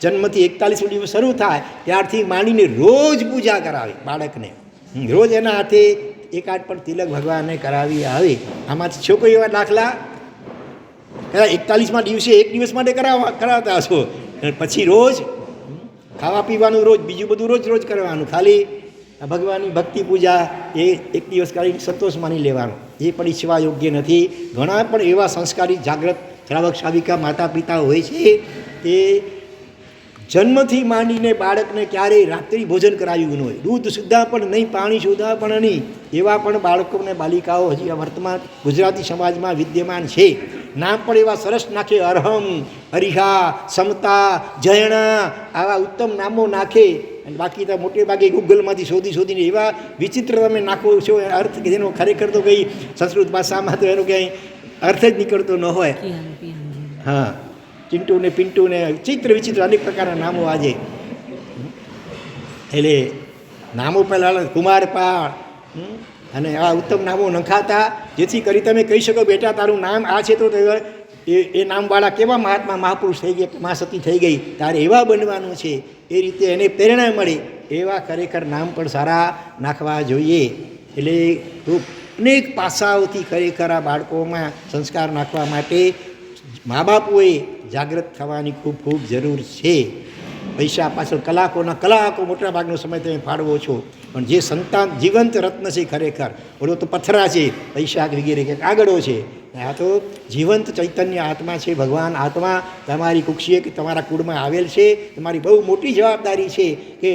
જન્મથી 41મો દિવસ શરૂ થાય ત્યારથી માંડીને રોજ પૂજા કરાવે બાળકને. રોજ એના હાથે એકાદ પણ તિલક ભગવાનને કરાવી આવે. આમાંથી છોકરીઓ એવા દાખલા 41મા દિવસે એક દિવસ માટે કરાવતા હશો, પછી રોજ ખાવા પીવાનું રોજ, બીજું બધું રોજ રોજ કરવાનું, ખાલી ભગવાનની ભક્તિ પૂજા એ એક દિવસ કરીને સંતોષ માની લેવાનો, એ પણ ઈચ્છવા યોગ્ય નથી. ઘણા પણ એવા સંસ્કારી જાગૃત શ્રાવક શ્રાવિકા માતા પિતા હોય છે કે જન્મથી માંડીને બાળકને ક્યારેય રાત્રિ ભોજન કરાવ્યું ન હોય, દૂધ સુદ્ધા પણ નહીં, પાણી સુદ્ધા પણ નહીં, એવા પણ બાળકોને બાલિકાઓ હજી વર્તમાન ગુજરાતી સમાજમાં વિદ્યમાન છે. નામ પણ એવા સરસ નાખે, અરહમ, હરિહા, સમતા, જયણા, આવા ઉત્તમ નામો નાખે. અને બાકી તો મોટે ભાગે ગૂગલમાંથી શોધીને એવા વિચિત્ર તમે નાખો છો અર્થ કે જેનો ખરેખર તો કંઈ સંસ્કૃત ભાષામાં તો એનો ક્યાંય અર્થ જ નીકળતો ન હોય. હા, ચિંટુ ને પિન્ટુ ને ચિત્ર વિચિત્ર અનેક પ્રકારના નામો આજે. એટલે નામો પહેલાં કુમારપાળ અને આ ઉત્તમ નામો નખાતા, જેથી કરી તમે કહી શકો બેટા તારું નામ આ છે, તો એ નામવાળા કેવા મહાત્મા મહાપુરુષ થઈ ગયા, મહાસતી થઈ ગઈ, તારે એવા બનવાનું છે. એ રીતે એને પ્રેરણા મળે એવા ખરેખર નામ પણ સારા નાખવા જોઈએ. એટલે ખૂબ અનેક પાસાઓથી ખરેખર આ બાળકોમાં સંસ્કાર નાખવા માટે મા બાપોએ જાગૃત થવાની ખૂબ ખૂબ જરૂર છે. પૈસા પાછળ કલાકો મોટાભાગનો સમય તમે ફાળવો છો, પણ જે સંતાન જીવંત રત્ન છે ખરેખર, ઓલો તો પથરા છે, પૈસા વગેરે કે કાગળો છે, આ તો જીવંત ચૈતન્ય આત્મા છે, ભગવાન આત્મા તમારી કુક્ષીએ કે તમારા કુળમાં આવેલ છે. તમારી બહુ મોટી જવાબદારી છે કે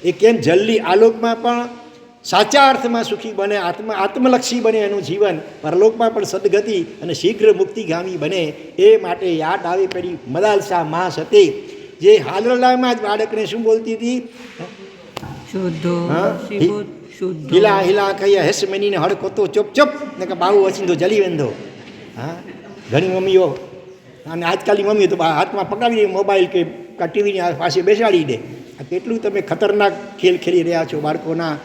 એ કેમ જલ્દી આલોકમાં પણ સાચા અર્થમાં સુખી બને, આત્મલક્ષી બને એનું જીવન, પરલોકમાં પણ સદગતિ અને શીઘ્ર મુક્તિગામી બને. એ માટે યાદ આવી પેલી મદાલસા મા સતી, જે હાલરડામાં જ બાળકને શું બોલતી હતી, હિલા હિલા કહીએ હેસ મેનીને હડકો તો ચપ ને કે બાવું વચીંદો જલી વેંધો. હા, ઘણી મમ્મીઓ અને આજકાલની મમ્મીઓ તો હાથમાં પકડાવી દે મોબાઈલ કે ટીવીની પાસે બેસાડી દે. આ કેટલું તમે ખતરનાક ખેલ ખેલી રહ્યા છો બાળકોના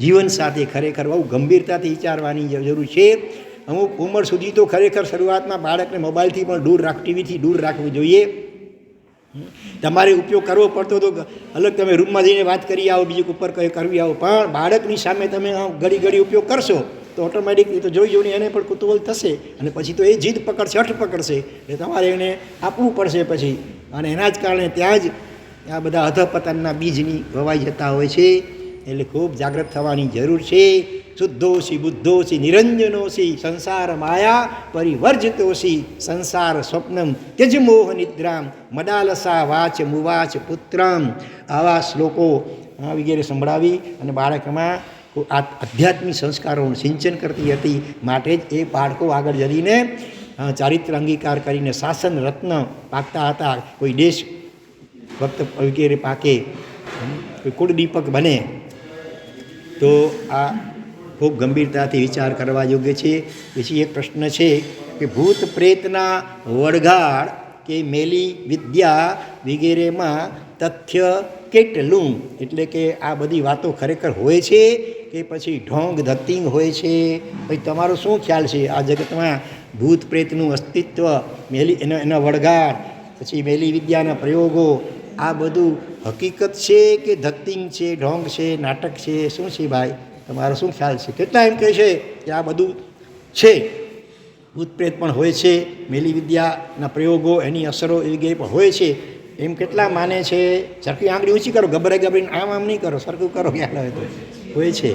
જીવન સાથે. ખરેખર બહુ ગંભીરતાથી વિચારવાની જરૂર છે. અમુક ઉંમર સુધી તો ખરેખર શરૂઆતમાં બાળકને મોબાઈલથી પણ દૂર ટીવીથી દૂર રાખવું જોઈએ. તમારે ઉપયોગ કરવો પડતો તો અલગ તમે રૂમમાં જઈને વાત કરી આવો, બીજું ઉપર કંઈ કરવી આવો, પણ બાળકની સામે તમે ઘડી ઉપયોગ કરશો તો ઓટોમેટિકલી તો જોઈને એને પણ કુતૂહલ થશે, અને પછી તો એ જીદ પકડશે, હઠ પકડશે, એટલે તમારે એને આપવું પડશે પછી. અને એના જ કારણે ત્યાં જ આ બધા અધપતનના બીજની વવાઈ જતા હોય છે. એટલે ખૂબ જાગૃત થવાની જરૂર છે. શુદ્ધોસી બુદ્ધોસી નિરંજનોસી સંસાર માયા પરિવર્જિતોસી સંસાર સ્વપ્નમ ત્યજમોહ નિદ્રામ મદાલસા વાચ મુવાચ પુત્રમ. આવા શ્લોકો વગેરે સંભળાવી અને બાળકમાં આધ્યાત્મિક સંસ્કારોનું સિંચન કરતી હતી. માટે જ એ બાળકો આગળ જઈને ચારિત્ર અંગીકાર કરીને શાસન રત્ન પાકતા હતા. કોઈ દેશ ભક્ત વગેરે પાકે, કોઈ કુળદીપક બને. તો આ ખૂબ ગંભીરતાથી વિચાર કરવા યોગ્ય છે. પછી એક પ્રશ્ન છે કે ભૂત પ્રેતના વળગાડ કે મેલી વિદ્યા વગેરેમાં તથ્ય કેટલું, એટલે કે આ બધી વાતો ખરેખર હોય છે કે પછી ઢોંગ ધત્તિંગ હોય છે? ભાઈ તમારો શું ખ્યાલ છે આ જગતમાં ભૂત પ્રેતનું અસ્તિત્વ, એના વળગાડ, પછી મેલી વિદ્યાના પ્રયોગો, આ બધું હકીકત છે કે ધત્તિંગ છે, ઢોંગ છે, નાટક છે, શું છે ભાઈ? તમારો શું ખ્યાલ છે? કેટલા એમ કહે છે કે આ બધું છે, ભૂત પ્રેત પણ હોય છે, મેલી વિદ્યાના પ્રયોગો, એની અસરો એવી ગઈ પણ હોય છે, એમ કેટલા માને છે? સરખી આંગળી ઊંચી કરો, ગભરાઈને આમ નહીં કરો, સરખું કરો, ખ્યાલ આવે તો હોય છે.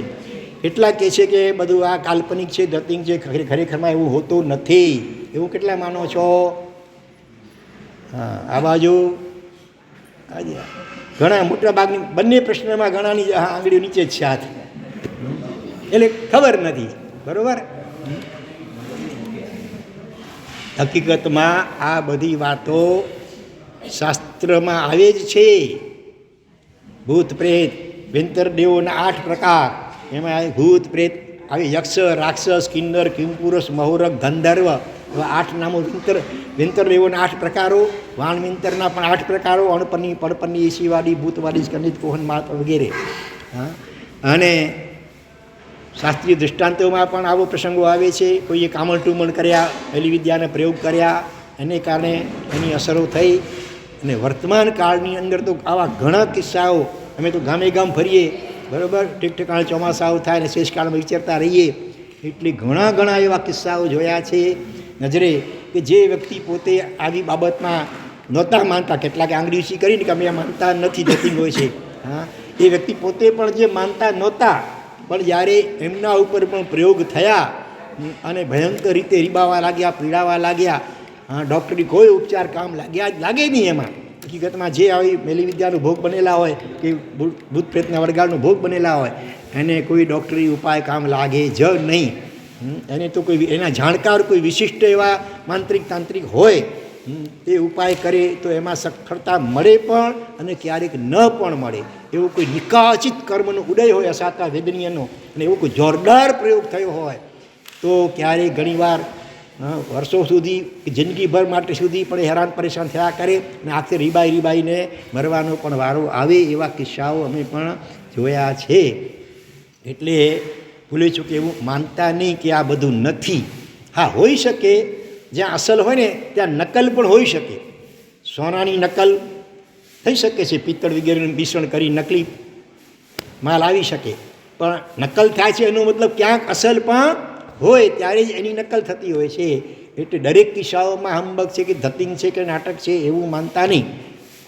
કેટલા કહે છે કે બધું આ કાલ્પનિક છે, ધત્તિંગ છે, ખરેખરમાં એવું હોતું નથી, એવું કેટલા માનો છો? હા, આ બાજુ ઘણા મોટા ભાગની બંને પ્રશ્નમાં ઘણાની આંગળીઓ નીચે જ છે હાથ, એટલે ખબર નથી. બરાબર? હકીકતમાં આ બધી વાતો શાસ્ત્રમાં આવે જ છે. ભૂત પ્રેત, વેંતર દેવોના 8 પ્રકાર, એમાં ભૂત પ્રેત આવે, યક્ષ, રાક્ષસ, કિન્નર, કિંપુરુષ, મહુરક, ગંધર્વ, એવા 8 નામો. વેંતર દેવોના 8 પ્રકારો, વાણ વિંતરના પણ 8 પ્રકારો, અણપની, પડપની, ઈશીવાડી, ભૂતવાડી, સ્કંદિત, કોહન, માત વગેરે. અને શાસ્ત્રીય દૃષ્ટાંતોમાં પણ આવો પ્રસંગો આવે છે. કોઈએ કામણ ટુમણ કર્યા, મેલી વિદ્યાના પ્રયોગ કર્યા, એને કારણે એની અસરો થઈ. અને વર્તમાન કાળની અંદર તો આવા ઘણા કિસ્સાઓ, અમે તો ગામે ગામ ફરીએ, બરાબર, ઠીક ઠેકાણે ચોમાસાઓ થાય અને શેષકાળમાં વિચારતા રહીએ, એટલે ઘણા એવા કિસ્સાઓ જોયા છે નજરે કે જે વ્યક્તિ પોતે આવી બાબતમાં નહોતા માનતા, કેટલાક આંગળી ઊંચી કરીને કે અમે આ માનતા નથી, ધતિંગ હોય છે. હા, એ વ્યક્તિ પોતે પણ જે માનતા નહોતા, પણ જ્યારે એમના ઉપર પણ પ્રયોગ થયા અને ભયંકર રીતે રીબાવા લાગ્યા, પીડાવા લાગ્યા, હા, ડૉક્ટરી કોઈ ઉપચાર કામ લાગે નહીં. એમાં હકીકતમાં જે આવી મેલી વિદ્યાનો ભોગ બનેલા હોય કે ભૂત પ્રેતના વળગાડનો ભોગ બનેલા હોય એને કોઈ ડૉક્ટરી ઉપાય કામ લાગે જ નહીં. એને તો કોઈ એના જાણકાર કોઈ વિશિષ્ટ એવા માંત્રિક તાંત્રિક હોય એ ઉપાય કરે તો એમાં સફળતા મળે પણ અને ક્યારેક ન પણ મળે. એવો કોઈ નિકાચિત કર્મનો ઉદય હોય અસાતા વેદનીયનો અને એવો કોઈ જોરદાર પ્રયોગ થયો હોય તો ક્યારેક ઘણીવાર વર્ષો સુધી જિંદગીભર માટે સુધી પણ હેરાન પરેશાન થયા કરે અને આખરે રીબાઈને મરવાનો પણ વારો આવે. એવા કિસ્સાઓ અમે પણ જોયા છે. એટલે ભૂલે છું કે એવું માનતા નહીં કે આ બધું નથી. હા, હોઈ શકે જ્યાં અસલ હોય ને ત્યાં નકલ પણ હોઈ શકે. સોનાની નકલ થઈ શકે છે, પિત્તળ વગેરેનું મિશ્રણ કરી નકલી માલ આવી શકે, પણ નકલ થાય છે એનો મતલબ ક્યાંક અસલ પણ હોય ત્યારે જ એની નકલ થતી હોય છે. એટલે દરેક કિસ્સાઓમાં હંબગ છે કે ધતિંગ છે કે નાટક છે એવું માનતા નહીં.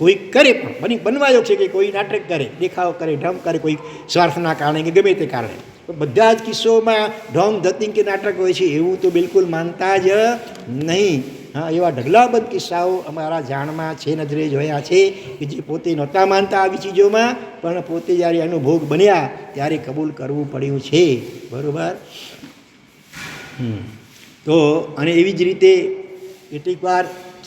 કોઈ કરે પણ બનવાયો છે કે કોઈ નાટક કરે, દેખાવ કરે, ઢમ કરે, કોઈ સ્વાર્થના કારણે કે ગમે તે કારણે. બધા જ કિસ્સાઓમાં ઢોંગ ધતિંગ કે નાટક હોય છે એવું તો બિલકુલ માનતા જ નહીં. હા, એવા ઢગલાબંધ કિસ્સાઓ અમારા જાણમાં છે, નજરે જોયા છે કે જે પોતે નહોતા માનતા આવી ચીજોમાં પણ પોતે જ્યારે એનો ભોગ બન્યા ત્યારે કબૂલ કરવું પડ્યું છે. બરાબર. તો અને એવી જ રીતે કેટલીક વાર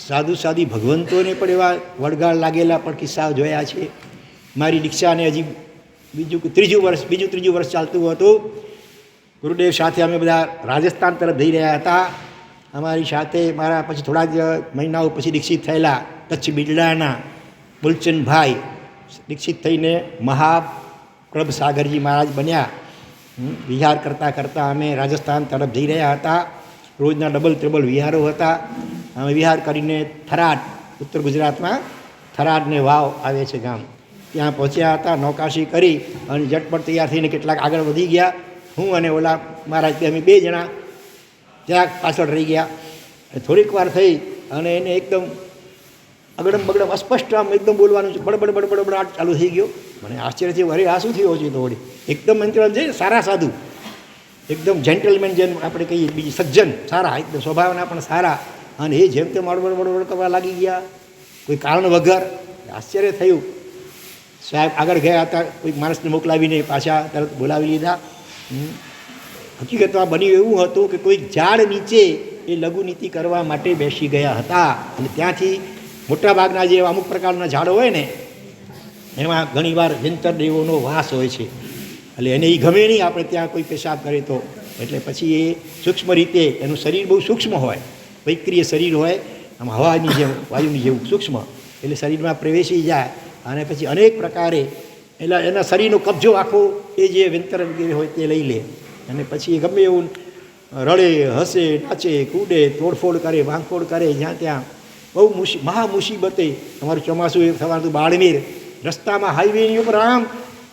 સાધુ ભગવંતોને પણ એવા વળગાડ લાગેલા પણ કિસ્સાઓ જોયા છે. મારી દીક્ષાને હજી ત્રીજું વર્ષ ચાલતું હતું. ગુરુદેવ સાથે અમે બધા રાજસ્થાન તરફ જઈ રહ્યા હતા. અમારી સાથે મારા પછી થોડા જ મહિનાઓ પછી દીક્ષિત થયેલા કચ્છ બિરડાના બુલચંદભાઈ દીક્ષિત થઈને મહાપ્રભ સાગરજી મહારાજ બન્યા. વિહાર કરતાં અમે રાજસ્થાન તરફ જઈ રહ્યા હતા. રોજના ડબલ ત્રિબલ વિહારો હતા. અમે વિહાર કરીને થરાદ, ઉત્તર ગુજરાતમાં થરાદને વાવ આવે છે ગામ, ત્યાં પહોંચ્યા હતા. નૌકાશી કરી અને ઝટપટ તૈયાર થઈને કેટલાક આગળ વધી ગયા. હું અને ઓલા મહારાજ અમે 2 જણા ત્યાં પાછળ રહી ગયા. થોડીક વાર થઈ અને એને એકદમ અગડમ બગડમ અસ્પષ્ટ આમ એકદમ બોલવાનું છે, બડબડ ચાલુ થઈ ગયો. મને આશ્ચર્ય થયું, અરે આ શું થયું છે? તો વળી એકદમ મંત્ર છે, સારા સાધુ, એકદમ જેન્ટલમેન જેમ આપણે કહીએ, બીજી સજ્જન સારા, એકદમ સ્વભાવના પણ સારા, અને એ જેમ તેમ બડબડ કરવા લાગી ગયા કોઈ કારણ વગર. આશ્ચર્ય થયું. સાહેબ આગળ ગયા હતા, કોઈક માણસને મોકલાવીને પાછા તરત બોલાવી લીધા. હકીકતમાં બન્યું એવું હતું કે કોઈક ઝાડ નીચે એ લઘુનીતિ કરવા માટે બેસી ગયા હતા. અને ત્યાંથી મોટાભાગના જે અમુક પ્રકારના ઝાડો હોય ને એમાં ઘણીવાર જંતર દેવોનો વાસ હોય છે. એટલે એને એ ગમે નહીં આપણે ત્યાં કોઈ પેશાબ કરે તો. એટલે પછી એ સૂક્ષ્મ રીતે એનું શરીર બહુ સૂક્ષ્મ હોય, વૈક્રિય શરીર હોય, આમ હવાની જેમ વાયુની જેવું સૂક્ષ્મ, એટલે શરીરમાં પ્રવેશી જાય અને પછી અનેક પ્રકારે એટલે એના શરીરનો કબજો આખો એ જે વેંતર વગેરે હોય તે લઈ લે. અને પછી એ ગમે એવું રડે, હસે, નાચે, કૂદે, તોડફોડ કરે, ભાંગફોડ કરે, જ્યાં ત્યાં બહુ મહા મુસીબતે. તમારું ચોમાસું એ થવાનું બાળમેર, રસ્તામાં હાઈવેની ઉપર આમ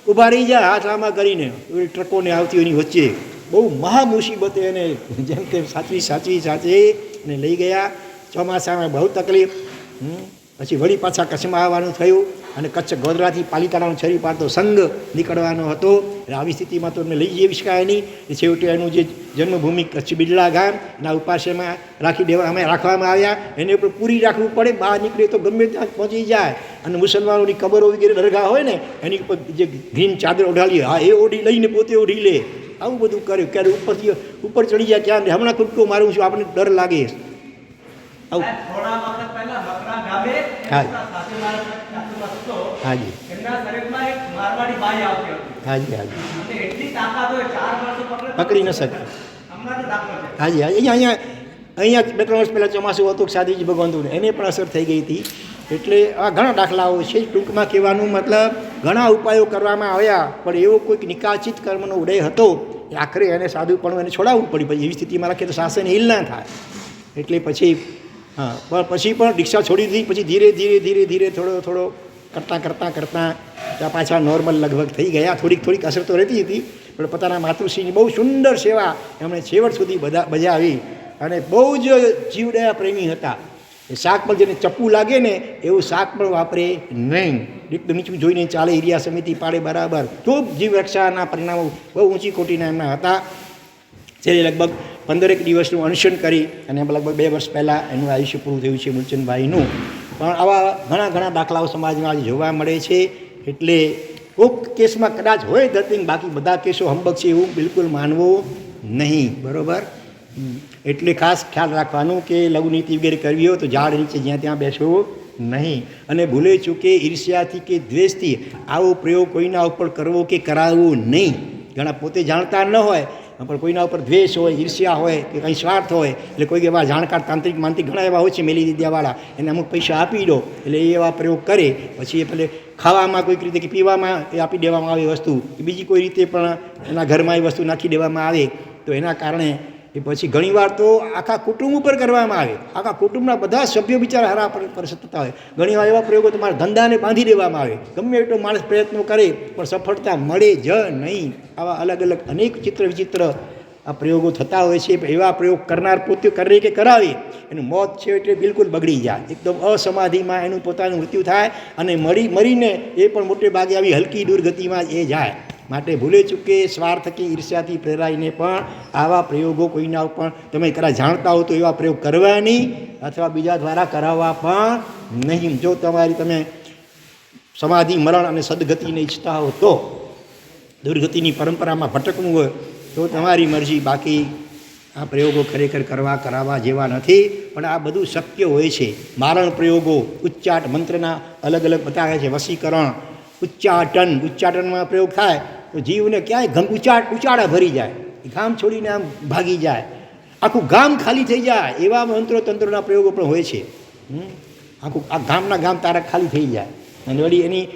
ઊભા રહી જાય હાથ આમાં કરીને, ટ્રકોને આવતી એની વચ્ચે બહુ મહા મુસીબતે એને જેમ તેમ સાચવી અને લઈ ગયા. ચોમાસામાં બહુ તકલીફ. પછી વળી પાછા કચ્છમાં આવવાનું થયું અને કચ્છ ગોધરાથી પાલિતાણાનો છરી પાડતો સંઘ નીકળવાનો હતો. એટલે આવી સ્થિતિમાં તો એમને લઈ જઈ શકાય નહીં. છેવટે એનું જે જન્મભૂમિ કચ્છ બિરડા ગામ એના ઉપાસેમાં રાખવામાં આવ્યા. એને ઉપર પૂરી રાખવું પડે, બહાર નીકળે તો ગમે ત્યાં પહોંચી જાય. અને મુસલમાનોની કબરો વગેરે દરગાહ હોય ને એની ઉપર જે ગ્રીન ચાદર ઓઢાલી, હા એ ઓઢી લઈને પોતે ઓઢી લે. આવું બધું કર્યું. ક્યારે ઉપર ચડી જાય, ક્યાં હમણાં કૂદકો મારું છું, આપણને ડર લાગે. આવું હાજી પકડી ન શકે. હાજી અહીંયા 2-3 વર્ષ પહેલાં ચોમાસું હતું, સાદીજી ભગવાન એને પણ અસર થઈ ગઈ હતી. એટલે આ ઘણા દાખલાઓ છે. ટૂંકમાં કહેવાનું મતલબ ઘણા ઉપાયો કરવામાં આવ્યા પણ એવો કોઈક નિકાચિત કર્મનો ઉદય હતો આખરે એને સાદુપણું એને છોડાવવું પડ્યું. પછી એવી સ્થિતિમાં રાખીએ તો શાસન હિલ ના થાય. એટલે પછી પણ પછી પણ દીક્ષા છોડી દીધી. પછી ધીરે ધીરે થોડો કરતાં ત્યાં પાછા નોર્મલ લગભગ થઈ ગયા. થોડીક અસર તો રહેતી હતી પણ પોતાના માતૃશ્રીની બહુ સુંદર સેવા એમણે છેવટ સુધી બજાવી અને બહુ જ જીવદયા પ્રેમી હતા. એ શાક પણ જેને ચપ્પુ લાગે ને એવું શાક પણ વાપરે નહીં. એકદમ નીચું જોઈને ચાલે, એરિયા સમિતિ પાડે બરાબર. ખૂબ જીવ રક્ષાના પરિણામો બહુ ઊંચી કોટીના એમના હતા. જે લગભગ 15 દિવસનું અનશન કરી અને લગભગ 2 વર્ષ પહેલાં એનું આયુષ્ય પૂરું થયું છે મૂલચંદભાઈનું. પણ આવા ઘણા દાખલાઓ સમાજમાં આજે જોવા મળે છે. એટલે કોઈક કેસમાં કદાચ હોય ધરતી, બાકી બધા કેસો હંબક છે એવું બિલકુલ માનવું નહીં. બરાબર. એટલે ખાસ ખ્યાલ રાખવાનું કે લઘુનીતિ વગેરે કરવી હોય તો ઝાડ નીચે જ્યાં ત્યાં બેસવું નહીં. અને ભૂલે ચૂકે ઈર્ષ્યાથી કે દ્વેષથી આવો પ્રયોગ કોઈના ઉપર કરવો કે કરાવવો નહીં. ઘણા પોતે જાણતા ન હોય પણ કોઈના ઉપર દ્વેષ હોય, ઈર્ષ્યા હોય કે કંઈ સ્વાર્થ હોય, એટલે કોઈ એવા જાણકાર તાંત્રિક માનતિક ઘણા એવા હોય છે મેલી વિદ્યાવાળા, એને અમુક પૈસા આપી દો એટલે એ એવા પ્રયોગ કરે. પછી એ ભલે ખાવામાં કોઈક રીતે કે પીવામાં એ આપી દેવામાં આવે વસ્તુ, કે બીજી કોઈ રીતે પણ એના ઘરમાં એ વસ્તુ નાખી દેવામાં આવે, તો એના કારણે એ પછી ઘણીવાર તો આખા કુટુંબ ઉપર કરવામાં આવે. આખા કુટુંબના બધા સભ્યો બિચારા હારા પર થતા હોય. ઘણીવાર એવા પ્રયોગો તમારા ધંધાને બાંધી દેવામાં આવે. ગમે એટલો માણસ પ્રયત્નો કરે પણ સફળતા મળે જ નહીં. આવા અલગ અનેક વિચિત્ર આ પ્રયોગો થતા હોય છે. એવા પ્રયોગ કરનાર પોતે કરે કે કરાવે એનું મોત છે એટલે બિલકુલ બગડી જાય. એકદમ અસમાધિમાં એનું પોતાનું મૃત્યુ થાય અને મરીને એ પણ મોટે ભાગે આવી હલકી દુર્ગતિમાં એ જાય. માટે ભૂલે ચૂકે સ્વાર્થ કે ઈર્ષ્યાથી પ્રેરાઈને પણ આવા પ્રયોગો કોઈના ઉપર તમે જાણતા હો તો એવા પ્રયોગ કરવા નહીં, અથવા બીજા દ્વારા કરાવવા પણ નહીં. જો તમે સમાધિ, મરણ અને સદગતિને ઈચ્છતા હો તો, દુર્ગતિની પરંપરામાં ભટકવું હોય તો તમારી મરજી. બાકી આ પ્રયોગો ખરેખર કરાવવા જેવા નથી. પણ આ બધું શક્ય હોય છે. મારણ પ્રયોગો, ઉચ્ચાટ મંત્રના અલગ બતાવે છે. વશીકરણ, ઉચ્ચાટનમાં પ્રયોગ થાય તો જીવને ક્યાંય ઉચાળા ભરી જાય, ગામ છોડીને આમ ભાગી જાય, આખું ગામ ખાલી થઈ જાય. એવા તંત્રોના પ્રયોગો પણ હોય છે. આ ગામ તારા ખાલી થઈ જાય. અને વળી એની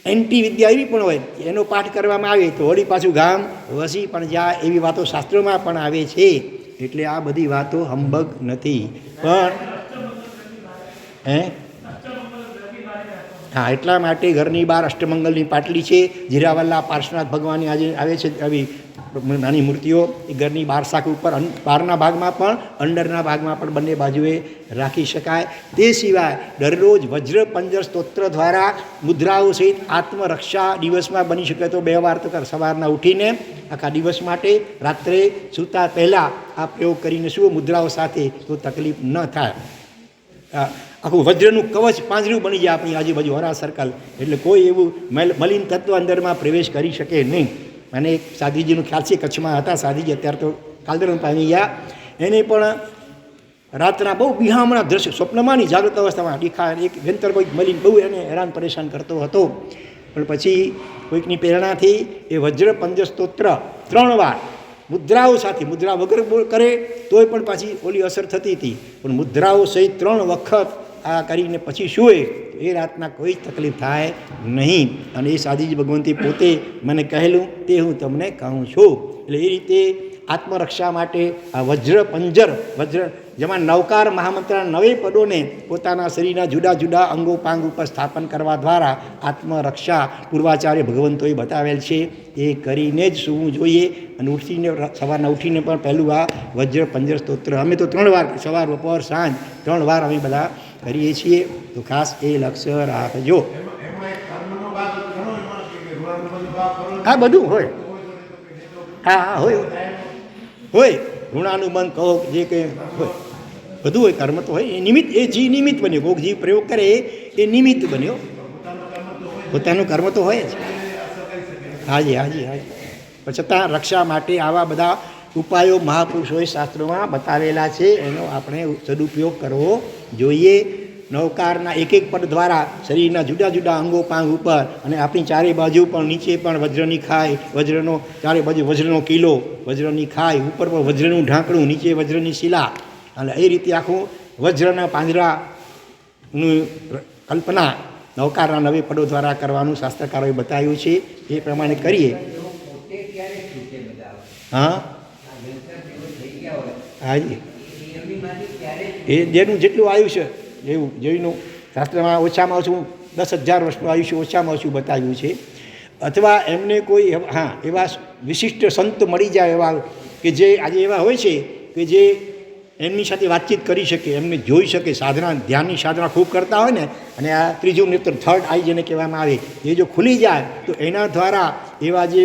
એન્ટી વિદ્યા એવી પણ હોય, એનો પાઠ કરવામાં આવે તો વળી પાછું ગામ વસી પણ જાય. એવી વાતો શાસ્ત્રોમાં પણ આવે છે. એટલે આ બધી વાતો હંબગ નથી. પણ હા, એટલા માટે ઘરની બહાર અષ્ટમંગલની પાટલી છે. જીરાવલ્લા પાર્શ્વનાથ ભગવાનની આજે આવે છે આવી નાની મૂર્તિઓ. એ ઘરની બહાર શાખ ઉપર બહારના ભાગમાં પણ અંદરના ભાગમાં પણ બંને બાજુએ રાખી શકાય. તે સિવાય દરરોજ વજ્ર પંજર સ્તોત્ર દ્વારા મુદ્રાઓ સહિત આત્મરક્ષા દિવસમાં બની શકે તો 2 વાર તો સવારના ઉઠીને આખા દિવસ માટે, રાત્રે સૂતા પહેલાં આ પ્રયોગ કરીને શું મુદ્રાઓ સાથે તો તકલીફ ન થાય. આખું વજ્રનું કવચ પાંજરું બની જાય આપણી આજુબાજુ હરા સર્કલ. એટલે કોઈ એવું મલિન તત્વ અંદરમાં પ્રવેશ કરી શકે નહીં. અને એક સાધીજીનો ખ્યાલ છે, કચ્છમાં હતા સાધીજી, અત્યારે તો કાલદરમ પામી ગયા. એને પણ રાતના બહુ બિહામણા દ્રશ્ય, સ્વપ્નમાંની જાગૃત અવસ્થામાં દેખા એક વેંતર કોઈક મલિન બહુ એને હેરાન પરેશાન કરતો હતો. પણ પછી કોઈકની પ્રેરણાથી એ વજ્ર પંજર સ્તોત્ર 3 વાર મુદ્રાઓ સાથે, મુદ્રા વગર કરે તોય પણ પાછી ઓલી અસર થતી હતી, પણ મુદ્રાઓ સહિત 3 વખત આ કરીને પછી સૂએ એ રાતના કોઈ તકલીફ થાય નહીં. અને એ સાધીજી ભગવંતી પોતે મને કહેલું તે હું તમને કહું છું. એટલે એ રીતે આત્મરક્ષા માટે આ વજ્ર જેમાં 9કાર મહામંત્રના 9 પદોને પોતાના શરીરના જુદા અંગો પાંગ ઉપર સ્થાપન કરવા દ્વારા આત્મરક્ષા પૂર્વાચાર્ય ભગવંતોએ બતાવેલ છે. એ કરીને જ સૂવું જોઈએ. અને સવારના ઉઠીને પણ પહેલું આ વજ્ર પંજર સ્તોત્ર અમે તો 3 વાર, સવાર, બપોર, સાંજ 3 વાર અમે બધા કરીએ છીએ. તો ખાસ એ લક્ષ્ય રાખજો. હા, બધું હોય. હા, હોય ઋણાનુબંધ કહો, જે કંઈ હોય બધું હોય. કર્મ તો હોય, એ નિમિત્ત, એ નિમિત્ત બન્યો. કોઈક જીવ પ્રયોગ કરે એ નિમિત્ત બન્યો. પોતાનું કર્મ તો હોય જ. હાજી. પણ છતાં રક્ષા માટે આવા બધા ઉપાયો મહાપુરુષોએ શાસ્ત્રોમાં બતાવેલા છે. એનો આપણે સદુપયોગ કરવો જોઈએ. 9કારના એક પદ દ્વારા શરીરના જુદા અંગો પાંગ ઉપર અને આપણી ચારે બાજુ પણ નીચે પણ વજ્રની ખાઈ, વજ્રનો ચારે બાજુ વજ્રનો કિલ્લો, વજ્રની ખાઈ, ઉપર પણ વજ્રનું ઢાંકણું, નીચે વજ્રની શિલા. અને એ રીતે આખું વજ્રના પાંજરાનું કલ્પના 9કારના 9 પદો દ્વારા કરવાનું શાસ્ત્રકારોએ બતાવ્યું છે. એ પ્રમાણે કરીએ. હાજી, એ જેનું જેટલું આયુષ્ય, જેનું શાસ્ત્રમાં ઓછામાં ઓછું 10,000 વર્ષનું આયુષ્ય ઓછામાં ઓછું બતાવ્યું છે. અથવા એમને કોઈ એવા વિશિષ્ટ સંત મળી જાય એવા કે જે આજે એવા હોય છે કે જે એમની સાથે વાતચીત કરી શકે, એમને જોઈ શકે. સાધના, ધ્યાનની સાધના ખૂબ કરતા હોય ને, અને આ ત્રીજું નેત્ર, થર્ડ આઈ જેને કહેવામાં આવે, એ જો ખુલી જાય તો એના દ્વારા એવા જે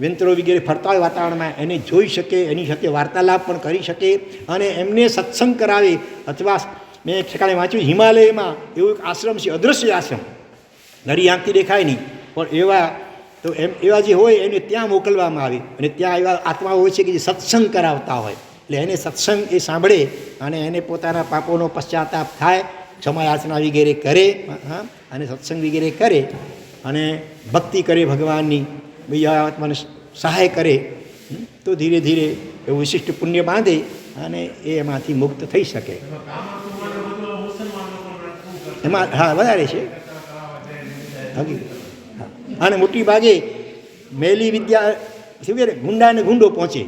યંત્રો વગેરે ફરતા હોય વાતાવરણમાં એને જોઈ શકે, એની સાથે વાર્તાલાપ પણ કરી શકે, અને એમને સત્સંગ કરાવે. અથવા મેં ઠેકાણે વાંચ્યું, હિમાલયમાં એવું એક આશ્રમ છે, અદૃશ્ય આશ્રમ, નરી આંખથી દેખાય નહીં, પણ એવા તો એવા જે હોય એને ત્યાં મોકલવામાં આવે, અને ત્યાં એવા આત્માઓ હોય છે કે જે સત્સંગ કરાવતા હોય. એટલે એને સત્સંગ એ સાંભળે અને એને પોતાના પાપોનો પશ્ચાતાપ થાય, ક્ષમાયાચના વગેરે કરે, હા, અને સત્સંગ વગેરે કરે અને ભક્તિ કરે ભગવાનની, બીજા આત્માને સહાય કરે, તો ધીરે ધીરે એવું વિશિષ્ટ પુણ્ય બાંધે અને એ એમાંથી મુક્ત થઈ શકે. એમાં હા વધારે છે અને મોટી ભાગે મેલી વિદ્યા શું કહે, ગુંડાને ગુંડો પહોંચે.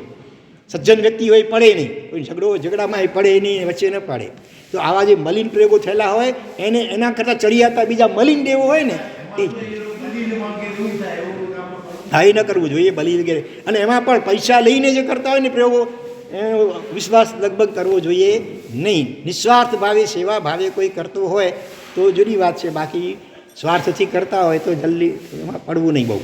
સજ્જન વ્યક્તિ હોય પડે નહીં, કોઈ ઝઘડામાં એ પડે નહીં, વચ્ચે ન પડે. તો આવા જે મલિન પ્રયોગો થયેલા હોય એને એના કરતાં ચડિયાતા બીજા મલિન દેવો હોય ને એ થાય ન કરવું જોઈએ, બલિ વગેરે. અને એમાં પણ પૈસા લઈને જે કરતા હોય ને પ્રયોગો, એનો વિશ્વાસ લગભગ કરવો જોઈએ નહીં. નિસ્વાર્થ ભાવે, સેવા ભાવે કોઈ કરતો હોય તો જુદી વાત છે, બાકી સ્વાર્થથી કરતા હોય તો જલ્દી એમાં પડવું નહીં બહુ.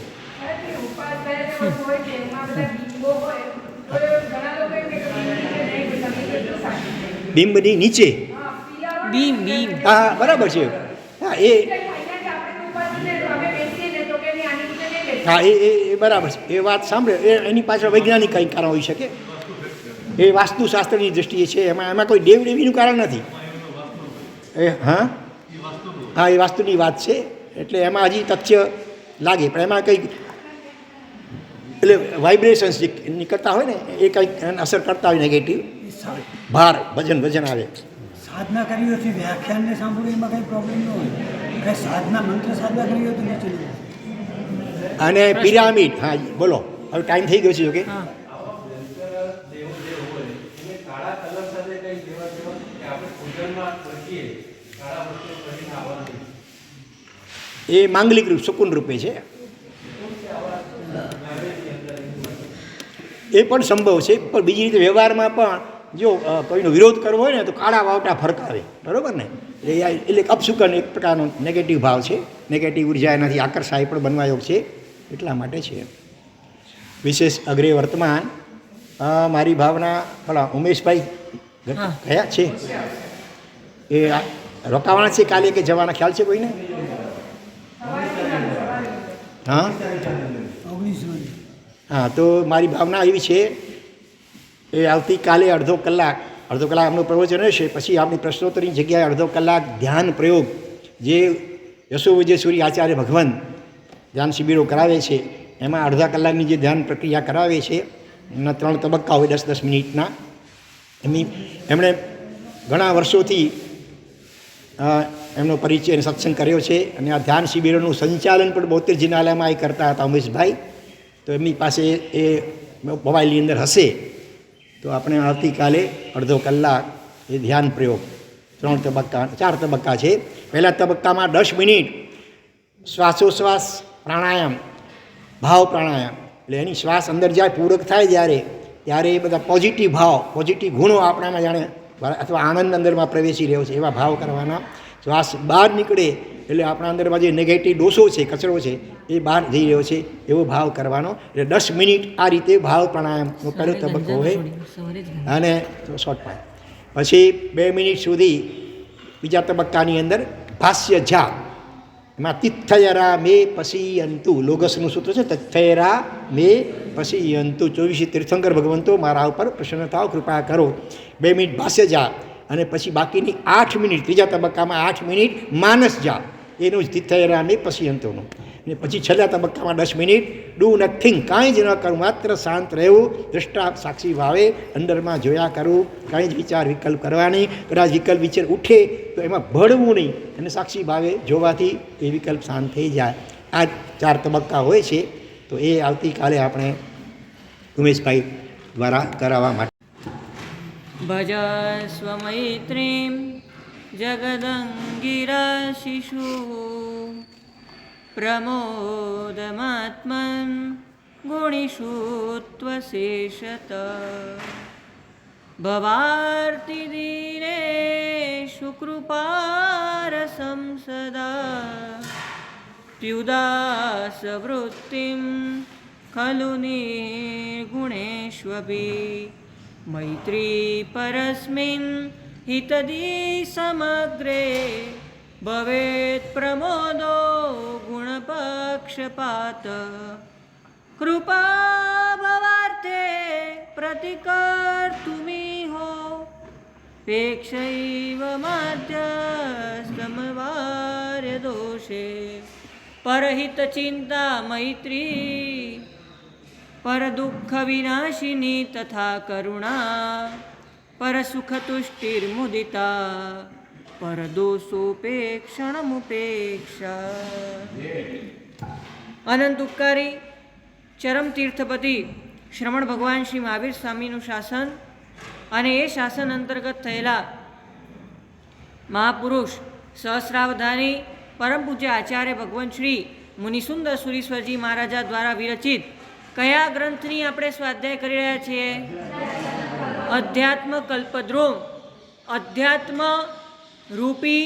બિંબની નીચે બીમ બીમ હા બરાબર છે. હા એ હા એ બરાબર છે, એ વાત સાંભળે. એની પાછળ વૈજ્ઞાનિક કંઈ કારણ હોઈ શકે, એ વાસ્તુશાસ્ત્રની દૃષ્ટિએ છે, એમાં કોઈ દેવદેવીનું કારણ નથી. એ હા હા એ વાસ્તુની વાત છે, એટલે એમાં હજી તથ્ય લાગે, પણ એમાં કંઈક એટલે વાઇબ્રેશન્સ જે નીકળતા હોય ને એ કંઈક અસર કરતા હોય નેગેટિવ, ભાર વજન આવે. સાધના કરી હોય છે, વ્યાખ્યાનને સાંભળવું એમાં કંઈ પ્રોબ્લેમ ન હોય, કંઈ સાધના મંત્ર સાધના કરી હોય તો નીચે અને પિરામિડ. હા બોલો, હવે ટાઈમ થઈ ગયો છે. ઓકે, હા એ માંગલિક રૂપ, સુકુન રૂપે છે, એ પણ સંભવ છે. પણ બીજી રીતે વ્યવહારમાં પણ જો કોઈનો વિરોધ કરવો હોય ને તો કાળા વાવટા ફરકાવે, બરાબર ને. એટલે અપશુકન એક પ્રકારનો નેગેટિવ ભાવ છે, નેગેટિવ ઉર્જા એનાથી આકર્ષાય પણ બનવા યોગ છે, એટલા માટે છે. વિશેષ અગ્રે વર્તમાન મારી ભાવના થોડા ઉમેશભાઈ ગયા છે, એ રોકાવાના છે કાલે કે જવાના ખ્યાલ છે કોઈને? હા હા, તો મારી ભાવના એવી છે એ આવતીકાલે અડધો કલાક આમનું પ્રવચન હશે, પછી આપણી પ્રશ્નોત્તરની જગ્યાએ અડધો કલાક ધ્યાન પ્રયોગ જે યશો વિજયસુરી આચાર્ય ભગવાન ધ્યાન શિબિરો કરાવે છે, એમાં અડધા કલાકની જે ધ્યાન પ્રક્રિયા કરાવે છે એના 3 તબક્કા હોય 10-10 મિનિટના. એમણે ઘણા વર્ષોથી એમનો પરિચય અને સત્સંગ કર્યો છે, અને આ ધ્યાન શિબિરોનું સંચાલન પણ 72 જિનાલયમાં એ કરતા હતા ઉમેશભાઈ. તો એમની પાસે એ મોબાઈલની અંદર હશે, તો આપણે આવતીકાલે અડધો કલાક એ ધ્યાન પ્રયોગ 4 તબક્કા છે. પહેલા તબક્કામાં 10 મિનિટ શ્વાસોશ્વાસ પ્રાણાયામ, ભાવ પ્રાણાયામ, એટલે એની શ્વાસ અંદર જાય, પૂરક થાય ત્યારે એ બધા પોઝિટિવ ભાવ, પોઝિટિવ ગુણો આપણામાં જાણે અથવા આનંદ અંદરમાં પ્રવેશી રહ્યો છે એવા ભાવ કરવાના. શ્વાસ બહાર નીકળે એટલે આપણા અંદરમાં જે નેગેટિવ દોષો છે, કચરો છે, એ બહાર જઈ રહ્યો છે એવો ભાવ કરવાનો. એટલે 10 મિનિટ આ રીતે ભાવ પ્રાણાયામનો પહેલો તબક્કો હોય, અને શોર્ટમાં પછી 2 મિનિટ સુધી બીજા તબક્કાની અંદર ભાષ્ય જાપ, એમાં તિથયરા મે પસીયંતુ, લોગસનું સૂત્ર છે, તથ્યરા મે પસીયંતુ, 24 તીર્થંકર ભગવંતો મારા ઉપર પ્રસન્ન થાવ, કૃપા કરો. 2 મિનિટ ભાષ્ય જાપ, અને પછી બાકીની 8 મિનિટ, ત્રીજા તબક્કામાં 8 મિનિટ માનસ જાપ, એનું જ તિથયરા મે પસીયંતુનું. અને પછી છેલ્લા તબક્કામાં 10 મિનિટ ડુ નથિંગ, કાંઈ જ ન કરવું, માત્ર શાંત રહેવું, દ્રષ્ટા સાક્ષી ભાવે અંદરમાં જોયા કરવું, કાંઈ જ વિચાર વિકલ્પ કરવાની. કદાચ વિકલ્પ વિચાર ઉઠે તો એમાં ભળવું નહીં, અને સાક્ષી ભાવે જોવાથી એ વિકલ્પ શાંત થઈ જાય. આ 4 તબક્કા હોય છે, તો એ આવતીકાલે આપણે ઉમેશભાઈ દ્વારા કરાવવા માટે. ભજસ્વ મૈત્રીમ જગદંગિરા શિશુ પ્રમોદમાત્મન ગુણિષુ ત્વશેષત ભવાર્તિ દીનેષુ કૃપારસં સદા પ્યુદાસ વૃત્તિમ ખલુ નિર્ગુણેષ્વપી મૈત્રી પરસ્મિન હિતદી સમગ્રે ભવેત પ્રમોદો ગુણપક્ષપાત કૃપા ભવાર્થે પ્રતિકર્તુમિહો પેક્ષૈવ માધ્યસ્તમવાર્ય દોષે પરહિત ચિંતા મૈત્રી પર દુઃખ વિનાશિની તથા કરુણા પર સુખ તુષ્ટિર્મુદિતા પર દોષોપેક્ષણમુપેક્ષા. અનંત ઉપકારી ચરમ તીર્થપતિ શ્રમણ ભગવાન શ્રી મહાવીર સ્વામીનું શાસન અને એ શાસન અંતર્ગત થયેલા મહાપુરુષ સહસ્રાવધાની પરમ પૂજ્ય આચાર્ય ભગવાન શ્રી મુનિસુંદર સુરીશ્વરજી મહારાજા દ્વારા વિરચિત કયા ગ્રંથની આપણે સ્વાધ્યાય કરી રહ્યા છીએ? અધ્યાત્મ કલ્પદ્રુમ. અધ્યાત્મ રૂપી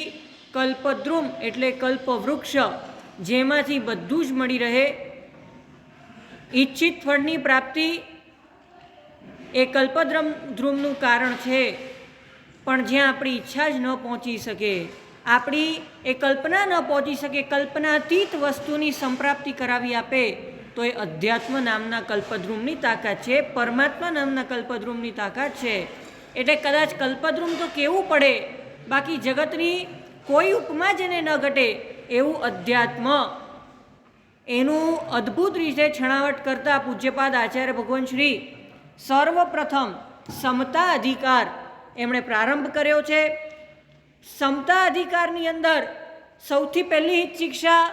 કલ્પદ્રુમ એટલે કલ્પવૃક્ષ, જેમાંથી બધું જ મળી રહે. ઈચ્છિત ફળની પ્રાપ્તિ એ કલ્પદ્રુમનું કારણ છે, પણ જ્યાં આપણી ઈચ્છા જ ન પહોંચી શકે, આપણી એ કલ્પના ન પહોંચી શકે, કલ્પનાતીત વસ્તુની સંપ્રાપ્તિ કરાવી આપે, તો એ અધ્યાત્મ નામના કલ્પદ્રુમની તાકાત છે, પરમાત્મા નામના કલ્પદ્રુમની તાકાત છે. એટલે કદાચ કલ્પદ્રુમ તો કેવું પડે, બાકી જગતની કોઈ ઉપમા જેને ન ઘટે એવું અધ્યાત્મ. એનું અદ્ભુત રીતે છણાવટ કરતા પૂજ્યપાદ આચાર્ય ભગવાન શ્રી સર્વપ્રથમ સમતા અધિકાર એમણે પ્રારંભ કર્યો છે. સમતા અધિકારની અંદર સૌથી પહેલી હિત શિક્ષા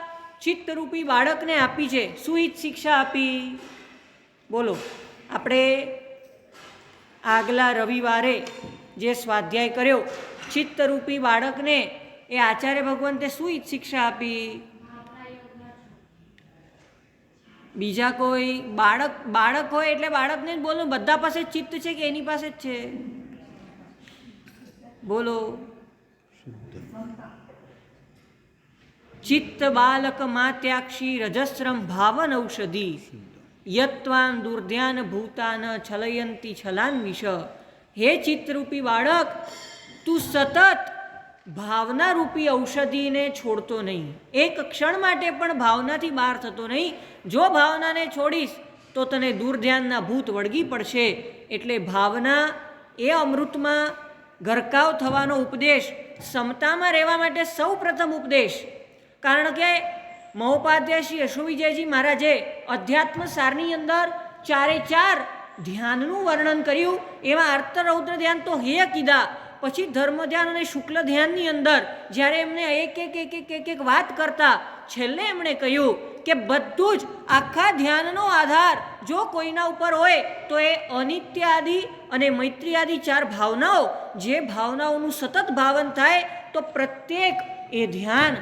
ચિત્તરૂપી બાળકને આપી છે. શું હિત શિક્ષા આપી? બોલો. આપણે આગલા રવિવારે જે સ્વાધ્યાય કર્યો ચિત્તરૂપી બાળકને એ આચાર્ય ભગવંતે શું હિત શિક્ષા આપી? બીજા કોઈ બાળક હોય એટલે બાળકને જ બોલો, બધા પાસે ચિત્ત છે કે એની પાસે જ છે? બોલો. ચિત્ત બાલક માત્યાક્ષી રજસ્રમ ભાવન ઔષધિ યત્વાન દુર્ધ્યાન ભૂતાન છલયંતી છલાન્વિષ. હે ચિત્તરૂપી બાળક, તું સતત ભાવનારૂપી ઔષધિને છોડતો નહીં, એક ક્ષણ માટે પણ ભાવનાથી બહાર થતો નહીં. જો ભાવનાને છોડીશ તો તને દુર્ધ્યાનના ભૂત વળગી પડશે. એટલે ભાવના એ અમૃતમાં ગરકાવ થવાનો ઉપદેશ, સમતામાં રહેવા માટે સૌ પ્રથમ ઉપદેશ. કારણ કે મહોપાધ્યાય શ્રી અશ્વવિજયજી મહારાજે અધ્યાત્મ સારની અંદર ચારે ચાર ધ્યાનનું વર્ણન કર્યું. એમાં અર્થ રૌદ્ર ધ્યાન તો હેય કીધા, પછી ધર્મ ધ્યાન અને શુક્લ ધ્યાનની અંદર જ્યારે એમને એક વાત કરતા છેલ્લે એમણે કહ્યું કે બધું જ આખા ધ્યાનનો આધાર જો કોઈના ઉપર હોય તો એ અનિત્ય આદિ અને મૈત્રી આદિ ચાર ભાવનાઓ, જે ભાવનાઓનું સતત ભાવન થાય તો પ્રત્યેક એ ધ્યાન,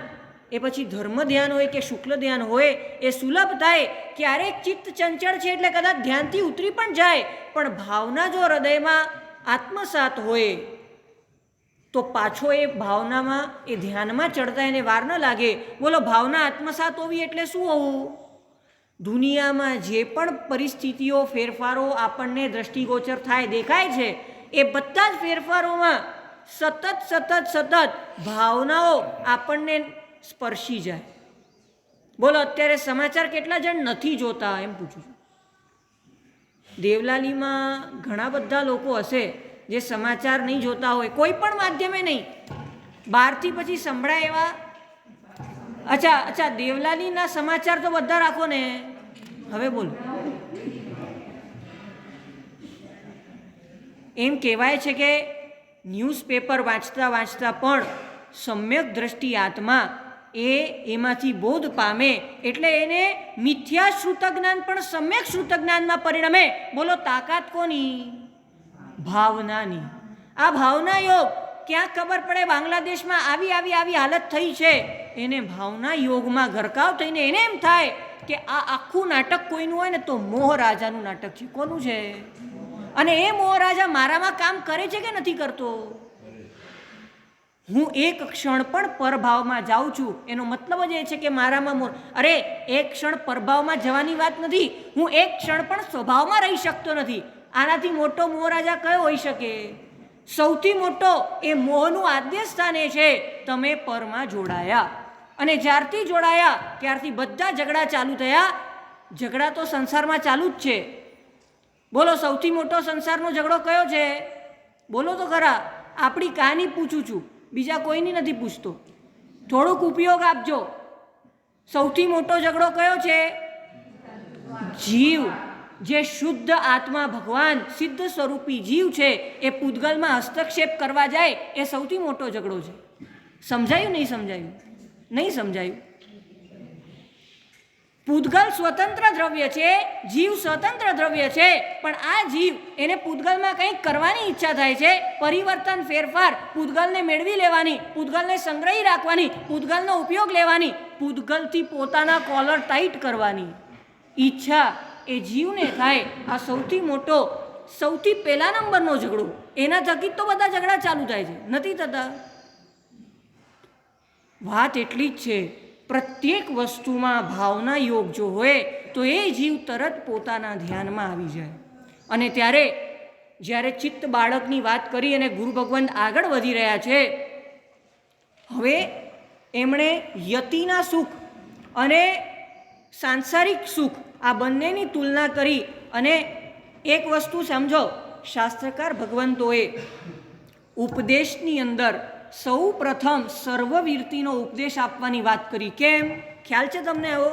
એ પછી ધર્મ ધ્યાન હોય કે શુક્લ ધ્યાન હોય, એ સુલભ થાય. ક્યારેક ચિત્ત ચંચળ છે એટલે કદાચ ધ્યાનથી ઉતરી પણ જાય, પણ ભાવના જો હૃદયમાં આત્મસાત હોય તો પાછો એ ભાવનામાં એ ધ્યાનમાં ચડતા એને વાર ન લાગે. બોલો, ભાવના આત્મસાત હોવી એટલે શું હોવું? દુનિયામાં જે પણ પરિસ્થિતિઓ ફેરફારો આપણને દ્રષ્ટિગોચર થાય દેખાય છે, એ બધા જ ફેરફારોમાં સતત ભાવનાઓ આપણને સ્પર્શી જાય. બોલો, અત્યારે સમાચાર કેટલા જણ નથી જોતા એમ પૂછું છું. દેવલાલીમાં ઘણા બધા લોકો હશે જે સમાચાર નહીં જોતા હોય, કોઈ પણ માધ્યમે નહીં, બહારથી પછી સંભળાય એવા. અચ્છા, દેવલાલીના સમાચાર તો બધા રાખો ને. હવે બોલો. એમ કહેવાય છે કે ન્યૂઝપેપર વાંચતા પણ સમ્યક દ્રષ્ટિ આત્મા એમાંથી બોધ પામે એટલે એને મિથ્યા શ્રુત જ્ઞાન પણ સમ્યક શ્રુત જ્ઞાનમાં પરિણમે. બોલો, તાકાત કોની? ભાવનાની. આ ભાવના યોગ ક્યાં ખબર પડે બાંગ્લાદેશમાં આવી હાલત થઈ છે, એને ભાવના યોગમાં ગરકાવ થઈને એને એમ થાય કે આ આખું નાટક કોઈનું હોય ને તો મોહ રાજાનું નાટક છે. કોનું છે? અને એ મોહરાજા મારામાં કામ કરે છે કે નથી કરતો? હું એક ક્ષણ પણ પરભાવમાં જાઉં છું, એનો મતલબ જ એ છે કે મારામાં મોહ. અરે એક ક્ષણ પરભાવમાં જવાની વાત નથી, હું એક ક્ષણ પણ સ્વભાવમાં રહી શકતો નથી. આનાથી મોટો મોહરાજા કયો હોઈ શકે? સૌથી મોટો એ મોહનું આદ્ય સ્થાને છે તમે પરમાં જોડાયા, અને જ્યારથી જોડાયા ત્યારથી બધા ઝઘડા ચાલુ થયા. ઝઘડા તો સંસારમાં ચાલુ જ છે. બોલો સૌથી મોટો સંસારનો ઝઘડો કયો છે? બોલો તો ખરા. આપણી કહાની પૂછું છું, બીજા કોઈની નથી પૂછતો. થોડુંક ઉપયોગ આપજો. સૌથી મોટો ઝઘડો કયો છે? જીવ, જે શુદ્ધ આત્મા ભગવાન સિદ્ધ સ્વરૂપી જીવ છે એ પૂતગલમાં હસ્તક્ષેપ કરવા જાય, એ સૌથી મોટો ઝઘડો છે. સમજાયું? નહીં સમજાયું? નહીં સમજાયું. પૂતગલ સ્વતંત્ર દ્રવ્ય છે, જીવ સ્વતંત્ર દ્રવ્ય છે, પણ આ જીવ એને પૂતગલમાં કંઈક કરવાની ઈચ્છા થાય છે, પરિવર્તન ફેરફાર, પૂતગલને મેળવી લેવાની, પૂતગલને સંગ્રહી રાખવાની, પૂતગલનો ઉપયોગ લેવાની, પૂતગલથી પોતાના કોલર ટાઈટ કરવાની ઈચ્છા એ જીવને થાય. આ સૌથી મોટો, સૌથી પહેલા નંબરનો ઝઘડો. એના થકી તો બધા ઝઘડા ચાલુ થાય છે, નથી થતા? વાત એટલી જ છે, પ્રત્યેક વસ્તુમાં ભાવના યોગ જો હોય તો એ જીવ તરત પોતાના ધ્યાનમાં આવી જાય. અને ત્યારે જ્યારે ચિત્ત બાળકની વાત કરી અને ગુરુ ભગવાન આગળ વધી રહ્યા છે, હવે એમણે યતિના સુખ અને સાંસારિક સુખ આ બંનેની તુલના કરી. અને એક વસ્તુ સમજો, શાસ્ત્રકાર ભગવંતોએ ઉપદેશની અંદર સૌ પ્રથમ સર્વવીરતીનો ઉપદેશ આપવાની વાત કરી. કેમ? ખ્યાલ છે તમને? એવો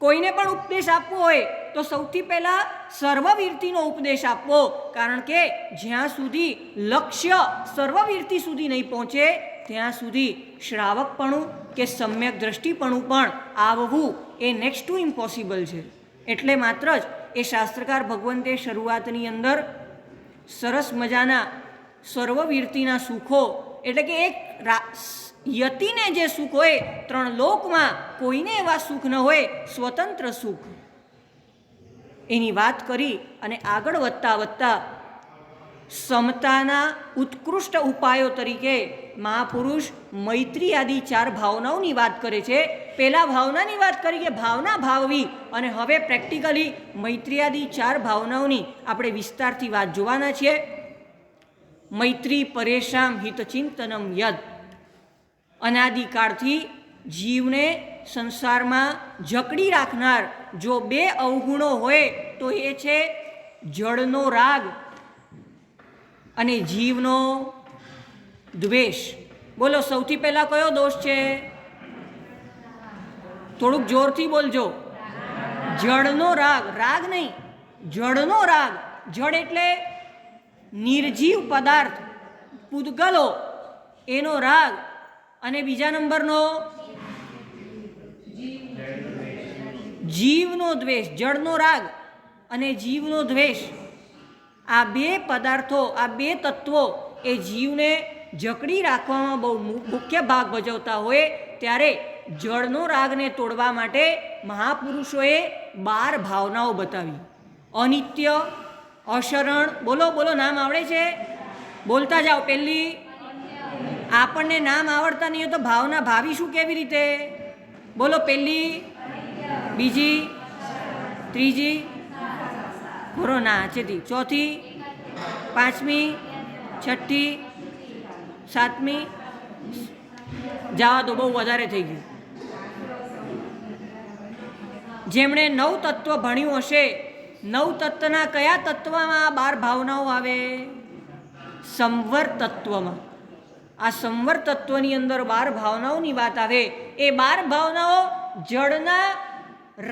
કોઈને પણ ઉપદેશ આપવો હોય તો સૌથી પહેલાં સર્વવીરતીનો ઉપદેશ આપવો, કારણ કે જ્યાં સુધી લક્ષ્ય સર્વવીરતી સુધી નહીં પહોંચે ત્યાં સુધી શ્રાવકપણું કે સમ્યક દ્રષ્ટિપણું પણ આવવું એ નેક્સ્ટ ટુ ઇમ્પોસિબલ છે. એટલે માત્ર જ એ શાસ્ત્રકાર ભગવંતે શરૂઆતની અંદર સરસ મજાના સર્વવીરતીના સુખો, એટલે કે એક યતિને જે સુખ હોય ત્રણ લોકમાં કોઈને એવા સુખ ન હોય, સ્વતંત્ર સુખ, એની વાત કરી. અને આગળ વધતા વધતા સમતાના ઉત્કૃષ્ટ ઉપાયો તરીકે મહાપુરુષ મૈત્રી આદિ 4 ભાવનાઓની વાત કરે છે. પહેલાં ભાવનાની વાત કરી કે ભાવના ભાવવી, અને હવે પ્રેક્ટિકલી મૈત્રી આદિ 4 ભાવનાઓની આપણે વિસ્તારથી વાત જોવાના છીએ. મૈત્રી પરેશામ હિતચિંતનમ યદ. અનાદિકાળથી જીવને સંસારમાં જકડી રાખનાર જો 2 અવગુણો હોય તો એ છે જળનો રાગ અને જીવનો દ્વેષ. બોલો સૌથી પહેલાં કયો દોષ છે? થોડુંક જોરથી બોલજો. જળનો રાગ. રાગ નહીં, જળનો રાગ. જળ એટલે નિર્જીવ પદાર્થ, પૂતગલો, એનો રાગ. અને બીજા નંબરનો જીવનો દ્વેષ. જળનો રાગ અને જીવનો દ્વેષ, આ 2 પદાર્થો, આ 2 તત્વો એ જીવને જકડી રાખવામાં બહુ મુખ્ય ભાગ ભજવતા હોય. ત્યારે જળનો રાગને તોડવા માટે મહાપુરુષોએ 12 ભાવનાઓ બતાવી. અનિત્ય, અશરણ. બોલો બોલો, નામ આવડે છે? બોલતા જાઓ. પહેલી, આપણને નામ આવડતા નહીં હોય તો ભાવના ભાવીશું કેવી રીતે? બોલો. પહેલી, બીજી, ત્રીજી, કોરોના છેતી, ચોથી, પાંચમી, છઠ્ઠી, સાતમી. જવા તો બહુ વધારે થઈ ગયું. જેમણે 9 તત્વ ભણ્યું હશે, 9 તત્વના કયા તત્વમાં 12 ભાવનાઓ આવે? સંવર તત્વમાં. આ સંવર તત્વની અંદર 12 ભાવનાઓની વાત આવે. એ 12 ભાવનાઓ જળના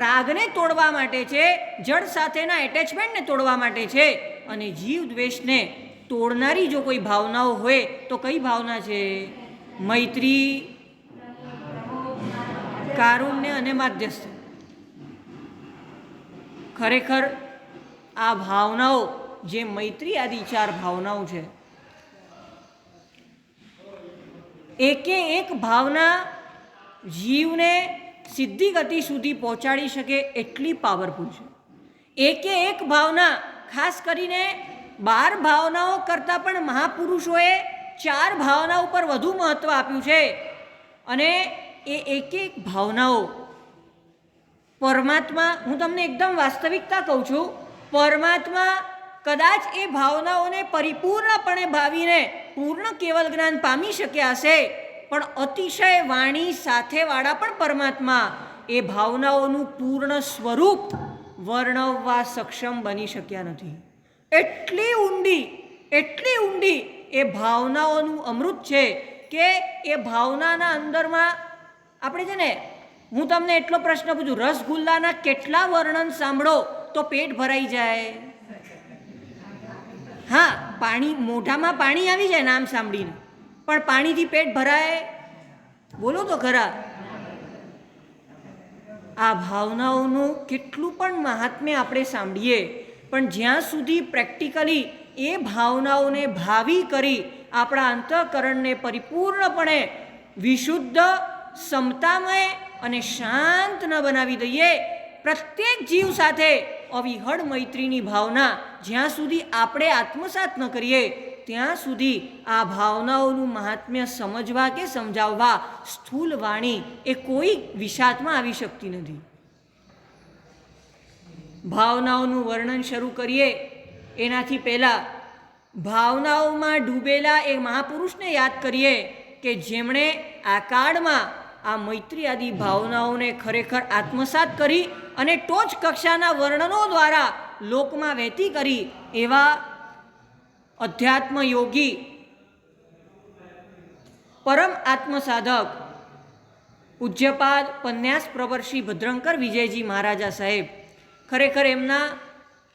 રાગને તોડવા માટે છે, જળ સાથેના એટેચમેન્ટને તોડવા માટે છે. અને જીવ દ્વેષને તોડનારી જો કોઈ ભાવનાઓ હોય તો કઈ ભાવના છે? મૈત્રી, કારુણ્ય અને માધ્યસ્થ. ખરેખર આ ભાવનાઓ જે મૈત્રી આદિ 4 ભાવનાઓ છે, એકે એક ભાવના જીવને સિદ્ધિ ગતિ સુધી પહોંચાડી શકે એટલી પાવરફુલ છે. એકે એક ભાવના ખાસ કરીને 12 ભાવનાઓ કરતાં પણ મહાપુરુષોએ 4 ભાવના ઉપર વધુ મહત્ત્વ આપ્યું છે. અને એ એક એક ભાવનાઓ પરમાત્મા, હું તમને એકદમ વાસ્તવિકતા કહું છું, પરમાત્મા કદાચ એ ભાવનાઓને પરિપૂર્ણપણે ભાવીને પૂર્ણ કેવલ જ્ઞાન પામી શક્યા હશે, પણ અતિશય વાણી સાથેવાળા પણ પરમાત્મા એ ભાવનાઓનું પૂર્ણ સ્વરૂપ વર્ણવવા સક્ષમ બની શક્યા નથી. એટલી ઊંડી એ ભાવનાઓનું અમૃત છે કે એ ભાવનાના અંદરમાં આપણે છે ને, હું તમને એટલો પ્રશ્ન પૂછું, રસગુલ્લાના કેટલા વર્ણન સાંભળો તો પેટ ભરાઈ જાય? હા, પાણી મોઢામાં પાણી આવી જાય નામ સાંભળીને, પણ પાણીથી પેટ ભરાય? બોલો તો ખરા. આ ભાવનાઓનું કેટલું પણ મહાત્મ્ય આપણે સાંભળીએ, પણ જ્યાં સુધી પ્રેક્ટિકલી એ ભાવનાઓને ભાવી કરી આપણા અંતઃકરણને પરિપૂર્ણપણે વિશુદ્ધ, સમતામય અને શાંત ન બનાવી દઈએ, પ્રત્યેક જીવ સાથે અવિહળ મૈત્રીની ભાવના જ્યાં સુધી આપણે આત્મસાત ન કરીએ, ત્યાં સુધી આ ભાવનાઓનું મહાત્મ્ય સમજવા કે સમજાવવા સ્થૂલ વાણી એ કોઈ વિષાદમાં આવી શકતી નથી. ભાવનાઓનું વર્ણન શરૂ કરીએ એનાથી પહેલાં ભાવનાઓમાં ડૂબેલા એ મહાપુરુષને યાદ કરીએ કે જેમણે આ કાળમાં આ મૈત્રી આદિ ભાવનાઓને ખરેખર આત્મસાત કરી અને ટોચ કક્ષાના વર્ણનો દ્વારા લોકમાં વહેતી કરી એવા અધ્યાત્મ યોગી, પરમ આત્મસાધક પૂજ્યપાદ પન્યાસ પ્રવર્ષી ભદ્રંકર વિજયજી મહારાજા સાહેબ ખરેખર એમના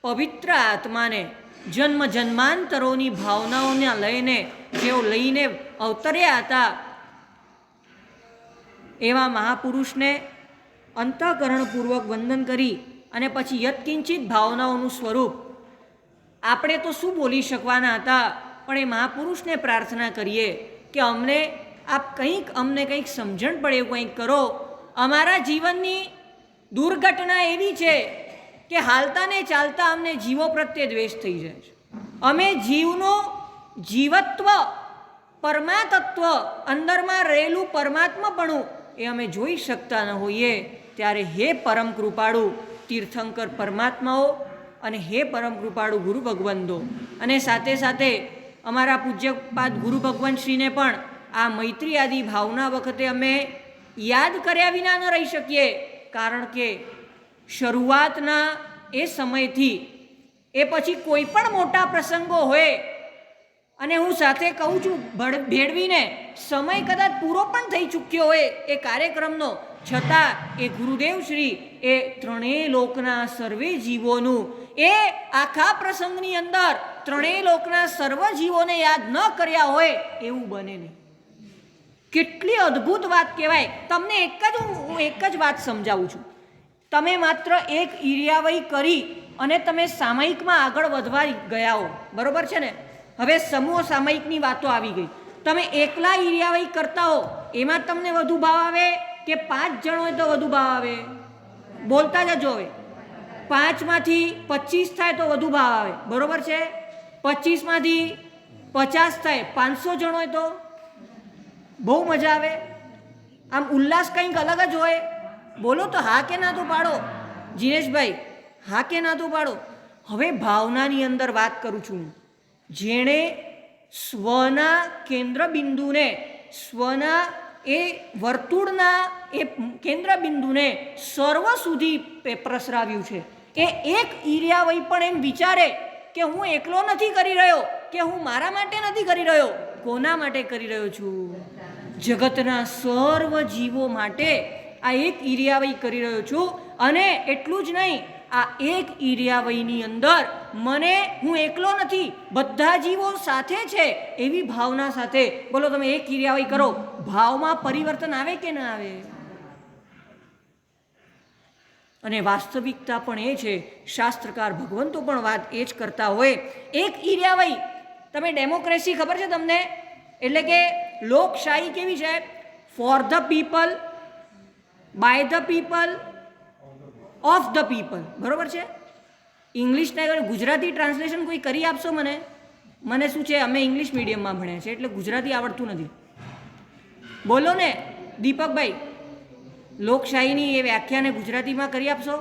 પવિત્ર આત્માને જન્મ જન્માંતરોની ભાવનાઓને લઈને અવતર્યા હતા, એવા મહાપુરુષને અંતઃકરણપૂર્વક વંદન કરી અને પછી યત્કિંચિત ભાવનાઓનું સ્વરૂપ આપણે તો શું બોલી શકવાના હતા, પણ એ મહાપુરુષને પ્રાર્થના કરીએ કે અમને કંઈક સમજણ પડે એવું કંઈક કરો. અમારા જીવનની દુર્ઘટના એવી છે કે હાલતા ને ચાલતા અમને જીવો પ્રત્યે દ્વેષ થઈ જાય છે. અમે જીવનું જીવત્વ, પરમાતત્વ, અંદરમાં રહેલું પરમાત્માપણું એ અમે જોઈ શકતા ન હોઈએ, ત્યારે હે પરમ કૃપાળુ તીર્થંકર પરમાત્માઓ અને હે પરમ કૃપાળુ ગુરુ ભગવંતો, અને સાથે સાથે અમારા પૂજ્યપાદ ગુરુ ભગવંતશ્રીને પણ આ મૈત્રી આદિ ભાવના વખતે અમે યાદ કર્યા વિના ન રહી શકીએ, કારણ કે શરૂઆતના એ સમયથી એ પછી કોઈ પણ મોટા પ્રસંગો હોય, અને હું સાથે કહું છું ભેળવીને સમય કદાચ પૂરો પણ થઈ ચૂક્યો હોય એ કાર્યક્રમનો, છતાં એ ગુરુદેવશ્રી એ ત્રણેય લોકના સર્વે જીવોનું એ આખા પ્રસંગની અંદર ત્રણેય લોકના સર્વ જીવોને યાદ ન કર્યા હોય એવું બને નહીં. કેટલી અદ્ભુત વાત કહેવાય. તમને હું એક જ વાત સમજાવું છું. તમે માત્ર એક ઈર્યાવય કરી અને તમે સામયિકમાં આગળ વધવા ગયા હો, બરોબર છે ને? હવે સમૂહ સામયિકની વાતો આવી ગઈ. તમે એકલા ઈર્યાવય કરતા હો એમાં તમને વધુ ભાવ આવે કે 5 જણ હોય તો વધુ ભાવ આવે? બોલતા જજો. હવે 5માંથી 25 થાય તો વધુ ભાવ આવે, બરોબર છે? 25માંથી 50 થાય, 500 જણ હોય તો બહુ મજા આવે. આમ ઉલ્લાસ કંઈક અલગ જ હોય. બોલો તો હા કે ના તો પાડો. જીનેશભાઈ, હા કે ના તો પાડો. હવે ભાવનાની અંદર વાત કરું છું. જેણે સ્વના કેન્દ્રબિંદુને, સ્વના એ વર્તુળના એ કેન્દ્રબિંદુને સર્વ સુધી પ્રસરાવ્યું છે, એ એક ઈર્યાવય પણ એમ વિચારે કે હું એકલો નથી કરી રહ્યો, કે હું મારા માટે નથી કરી રહ્યો. કોના માટે કરી રહ્યો છું? જગતના સર્વ જીવો માટે આ એક ઈર્યાવય કરી રહ્યો છું. અને એટલું જ નહીં, આ એક ઈર્યાવયની અંદર હું એકલો નથી, બધા જીવો સાથે છે એવી ભાવના સાથે. બોલો તમે એક ઈર્યાવય કરો, ભાવમાં પરિવર્તન આવે કે ના આવે? અને વાસ્તવિકતા પણ એ છે, શાસ્ત્રકાર ભગવંતો પણ વાત એ જ કરતા હોય. એક ઈર્યાવય, તમે ડેમોક્રેસી ખબર છે તમને? એટલે કે લોકશાહી કેવી છે? For the people, by the people, of the people, બરોબર છે? ઇંગ્લિશના ગુજરાતી ટ્રાન્સલેશન કોઈ કરી આપશો મને? મને શું છે, અમે ઇંગ્લિશ મીડિયમમાં ભણ્યા છે એટલે ગુજરાતી આવડતું નથી. બોલો ને દીપકભાઈ, લોકશાહીની એ વ્યાખ્યાને ગુજરાતીમાં કરી આપશો?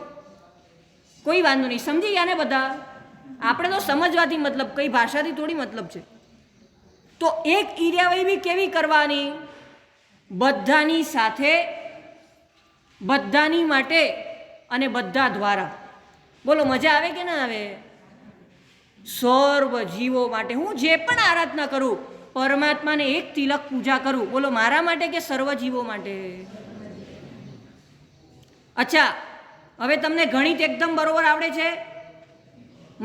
કોઈ વાંધો નહીં, સમજી ગયા ને બધા? આપણે તો સમજવાથી મતલબ, કઈ ભાષાથી થોડી મતલબ છે. તો એક ઈર્યાવય બી કેવી કરવાની? બધાની સાથે, બધાની માટે અને બધા દ્વારા. બોલો મજા આવે કે ના આવે? સર્વ જીવો માટે હું જે પણ આરાધના કરું, પરમાત્માને એક તિલક પૂજા કરું, બોલો મારા માટે કે સર્વ જીવો માટે? અચ્છા, હવે તમને ગણિત એકદમ બરોબર આવડે છે?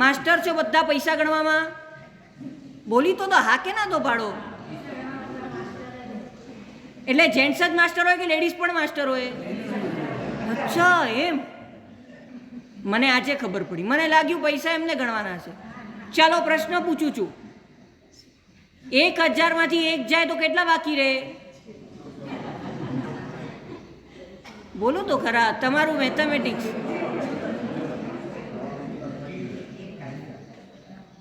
માસ્ટર છો બધા પૈસા ગણવામાં? બોલી તો હા કે ના તો પાડો. એટલે જેન્ટ્સ જ માસ્ટર હોય કે લેડીઝ પણ માસ્ટર હોય? અચ્છા એમ, મને આજે ખબર પડી. મને લાગ્યું પૈસા એમને ગણવાના છે. ચાલો પ્રશ્ન પૂછું છું. 1000માંથી 1 જાય તો કેટલા બાકી રહે? બોલો તો ખરા, તમારું મેથેમેટિક્સ.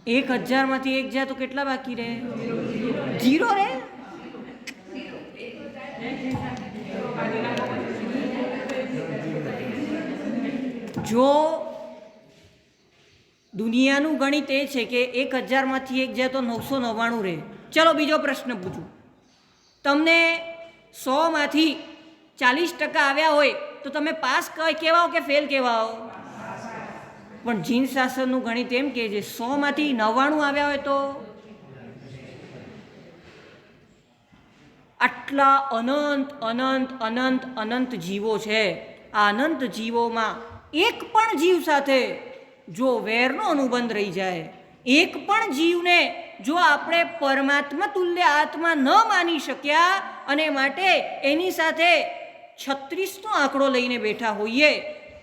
1000માંથી 1 જાય તો કેટલા બાકી રહે? 0 રહે. જો દુનિયાનું ગણિત એ છે કે 1000માંથી 1 જાય તો 999 રહે. ચલો બીજો પ્રશ્ન પૂછું. તમને 100માંથી 40% આવ્યા હોય તો તમે પાસ કહેવાઓ કે ફેલ કહેવાઓ? પણ જીન શાસ્ત્રનું ગણિત એમ કહે છે 100માંથી 99 આવ્યા હોય તો? આટલા અનંત અનંત અનંત અનંત જીવો છે. આ અનંત જીવોમાં એક પણ જીવ સાથે જો વેરનો અનુબંધ રહી જાય, એક પણ જીવને જો આપણે પરમાત્મા તુલ્ય આત્મા ન માની શક્યા અને માટે એની સાથે 36નો આંકડો લઈને બેઠા હોઈએ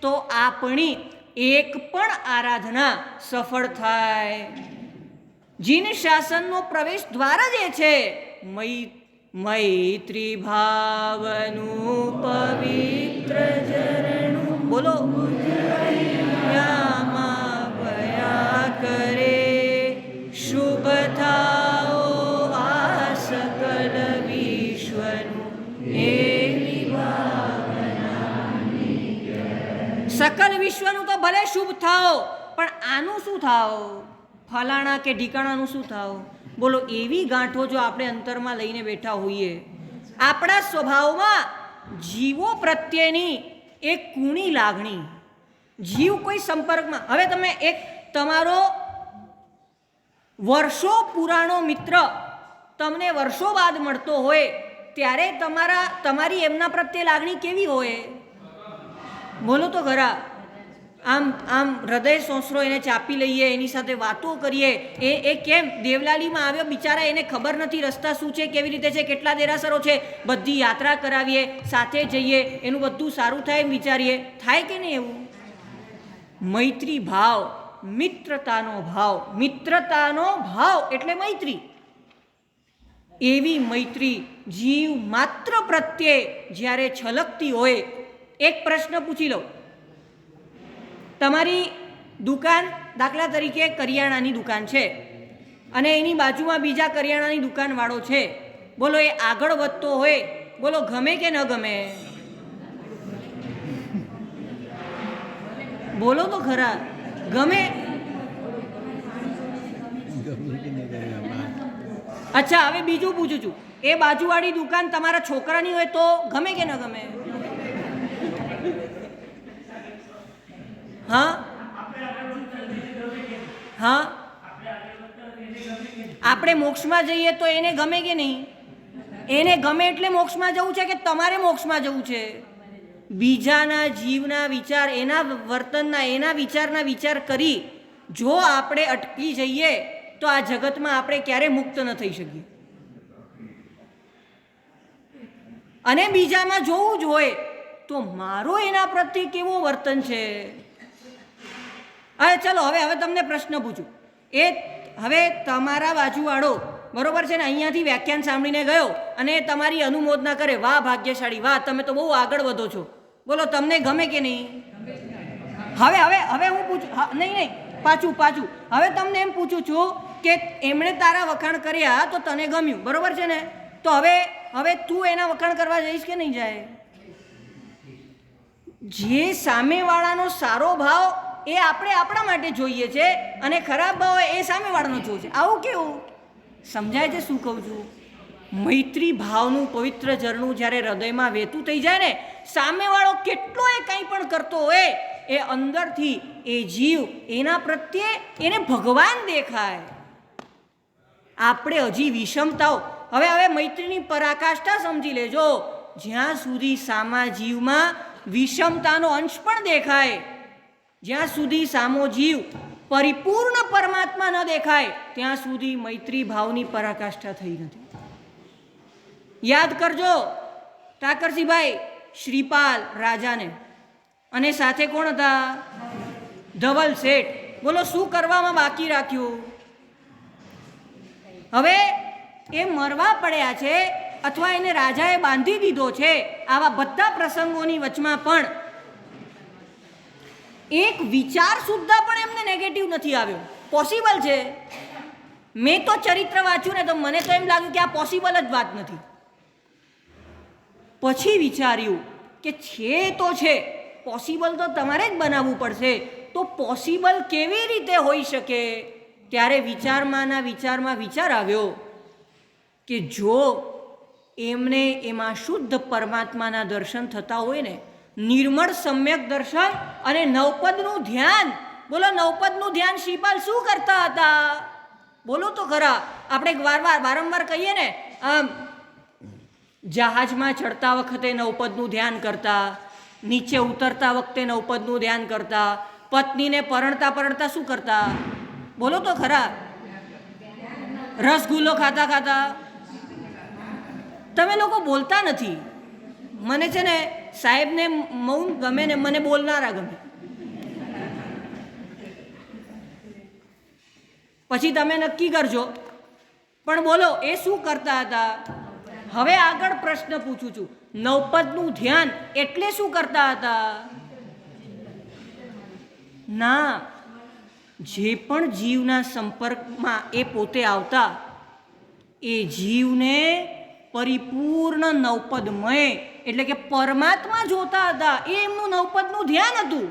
તો આપણી એક પણ આરાધના સફળ થાય. જીન શાસનનો પ્રવેશ દ્વાર જ એ છે મૈત્રી ભાવનું પવિત્ર ઝરણું. બોલો કરે શુભ થાઓ આ સકલ વિશ્વનું સકલ વિશ્વનું તો ભલે શુભ થાઓ, પણ આનું શું થાઓ? ફલાણા કે ઢીકાણાનું શું થાઓ? બોલો એવી ગાંઠો જો આપણે અંતરમાં લઈને બેઠા હોઈએ, આપણા સ્વભાવમાં જીવો પ્રત્યેની એક કુણી લાગણી, જીવ કોઈ સંપર્કમાં. હવે તમે એક તમારો વર્ષો પુરાણો મિત્ર તમને વર્ષો બાદ મળતો હોય ત્યારે તમારી એમના પ્રત્યે લાગણી કેવી હોય? બોલો તો ખરા. આમ હૃદય સોસરો એને ચાપી લઈએ, એની સાથે વાતો કરીએ. એ કેમ દેવલાલીમાં આવ્યો બિચારા, એને ખબર નથી રસ્તા શું છે, કેવી રીતે છે, કેટલા દેરાસરો છે, બધી યાત્રા કરાવીએ, સાથે જઈએ, એનું બધું સારું થાય એમ વિચારીએ. થાય કે નહીં એવું? મૈત્રી ભાવ, મિત્રતાનો ભાવ. મિત્રતાનો ભાવ એટલે મૈત્રી. એવી મૈત્રી જીવ માત્ર પ્રત્યે જ્યારે છલકતી હોય. એક પ્રશ્ન પૂછી લઉં. તમારી દુકાન દાખલા તરીકે કરિયાણાની દુકાન છે અને એની બાજુમાં બીજા કરિયાણાની દુકાનવાળો છે. બોલો એ આગળ વધતો હોય, બોલો ગમે કે ન ગમે? બોલો તો ખરા, ગમે? અચ્છા, હવે બીજું પૂછું છું. એ બાજુવાળી દુકાન તમારા છોકરાની હોય તો ગમે કે ન ગમે? હા હા, આપણે મોક્ષમાં જઈએ તો એને ગમે કે નહીં? એને ગમે એટલે મોક્ષમાં જવું છે કે તમારે મોક્ષમાં જવું છે? બીજાના જીવના વિચાર, એના વર્તનના, એના વિચારના વિચાર કરી જો આપણે અટકી જઈએ તો આ જગતમાં આપણે ક્યારે મુક્ત ન થઈ શકીએ. અને બીજામાં જોવું જ હોય તો મારો એના પ્રત્યે કેવો વર્તન છે. અરે ચલો, હવે તમને પ્રશ્ન પૂછું. એ હવે તમારા બાજુવાળો બરોબર છે ને, અહીંયાથી વ્યાખ્યાન સાંભળીને ગયો અને તમારી અનુમોદના કરે, વાહ ભાગ્યશાળી, વાહ તમે તો બહુ આગળ વધો છો. બોલો તમને ગમે કે નહીં? હવે હું પૂછું. નહીં, પાછું હવે તમને એમ પૂછું છું કે એમણે તારા વખાણ કર્યા તો તને ગમ્યું, બરોબર છે ને? તો હવે તું એના વખાણ કરવા જઈશ કે નહીં જાય? જે સામેવાળાનો સારો ભાવ એ આપણે આપણા માટે જોઈએ છે અને ખરાબ ભાવ એ સામેવાળાનો જોઈએ છે. આવું કેવું સમજાય છે શું કહું છું? મૈત્રી ભાવનું પવિત્ર ઝરણું જ્યારે હૃદયમાં વહેતું થઈ જાય ને, સામેવાળો કેટલો એ કંઈ પણ કરતો હોય એ અંદરથી એ જીવ એના પ્રત્યે એને ભગવાન દેખાય. આપણે હજી વિષમતાઓ, હવે મૈત્રીની પરાકાષ્ઠા સમજી લેજો. જ્યાં સુધી સામા જીવમાં વિષમતાનો અંશ પણ દેખાય, જ્યાં સુધી સામો જીવ પરિપૂર્ણ પરમાત્મા ન દેખાય, ત્યાં સુધી મૈત્રી ભાવની પરાકાષ્ઠા થઈ નથી. યાદ કરજો ઠાકરસિંહભાઈ શ્રીપાલ રાજાને, અને સાથે કોણ હતા? ધવલ શેઠ. બોલો શું કરવામાં બાકી રાખ્યું? હવે એ મરવા પડ્યા છે અથવા એને રાજાએ બાંધી દીધો છે. આવા બધા પ્રસંગોની વચમાં પણ એક વિચાર સુદ્ધા પણ એમને નેગેટિવ નથી આવ્યો. પોસિબલ છે? મેં તો ચરિત્ર વાંચ્યું ને તો મને તો એમ લાગ્યું કે આ પોસિબલ જ વાત નથી. પછી વિચાર્યું કે છે તો છે, પોસિબલ તો તમારે જ બનાવવું પડશે. તો પોસિબલ કેવી રીતે હોઈ શકે? ત્યારે વિચારમાં વિચાર આવ્યો કે જો એમને એમાં શુદ્ધ પરમાત્માના દર્શન થતા હોય ને, નિર્મળ સમ્યક દર્શન અને નવપદનું ધ્યાન. બોલો નવપદનું ધ્યાન શ્રીપાલ શું કરતા હતા? બોલો તો ખરા. આપણે વારંવાર કહીએ ને, જહાજમાં ચડતા વખતે નવપદનું ધ્યાન કરતા, નીચે ઉતરતા વખતે નવપદનું ધ્યાન કરતા, પત્નીને પરણતા શું કરતા? બોલો તો ખરા. રસગુલ્લો ખાતા તમે લોકો બોલતા નથી. મને છે ને સાહેબને મૌન ગમે ને મને બોલનારા ગમે. પછી તમે નક્કી કરજો. પણ બોલો એ શું કરતા હતા? હવે આગળ પ્રશ્ન પૂછું છું, નવપદનું ધ્યાન એટલે શું કરતા હતા? ના, જે પણ જીવના સંપર્કમાં એ પોતે આવતા એ જીવને પરિપૂર્ણ નવપદમય એટલે કે પરમાત્મા જોતા હતા. એ એમનું નવપદનું ધ્યાન હતું.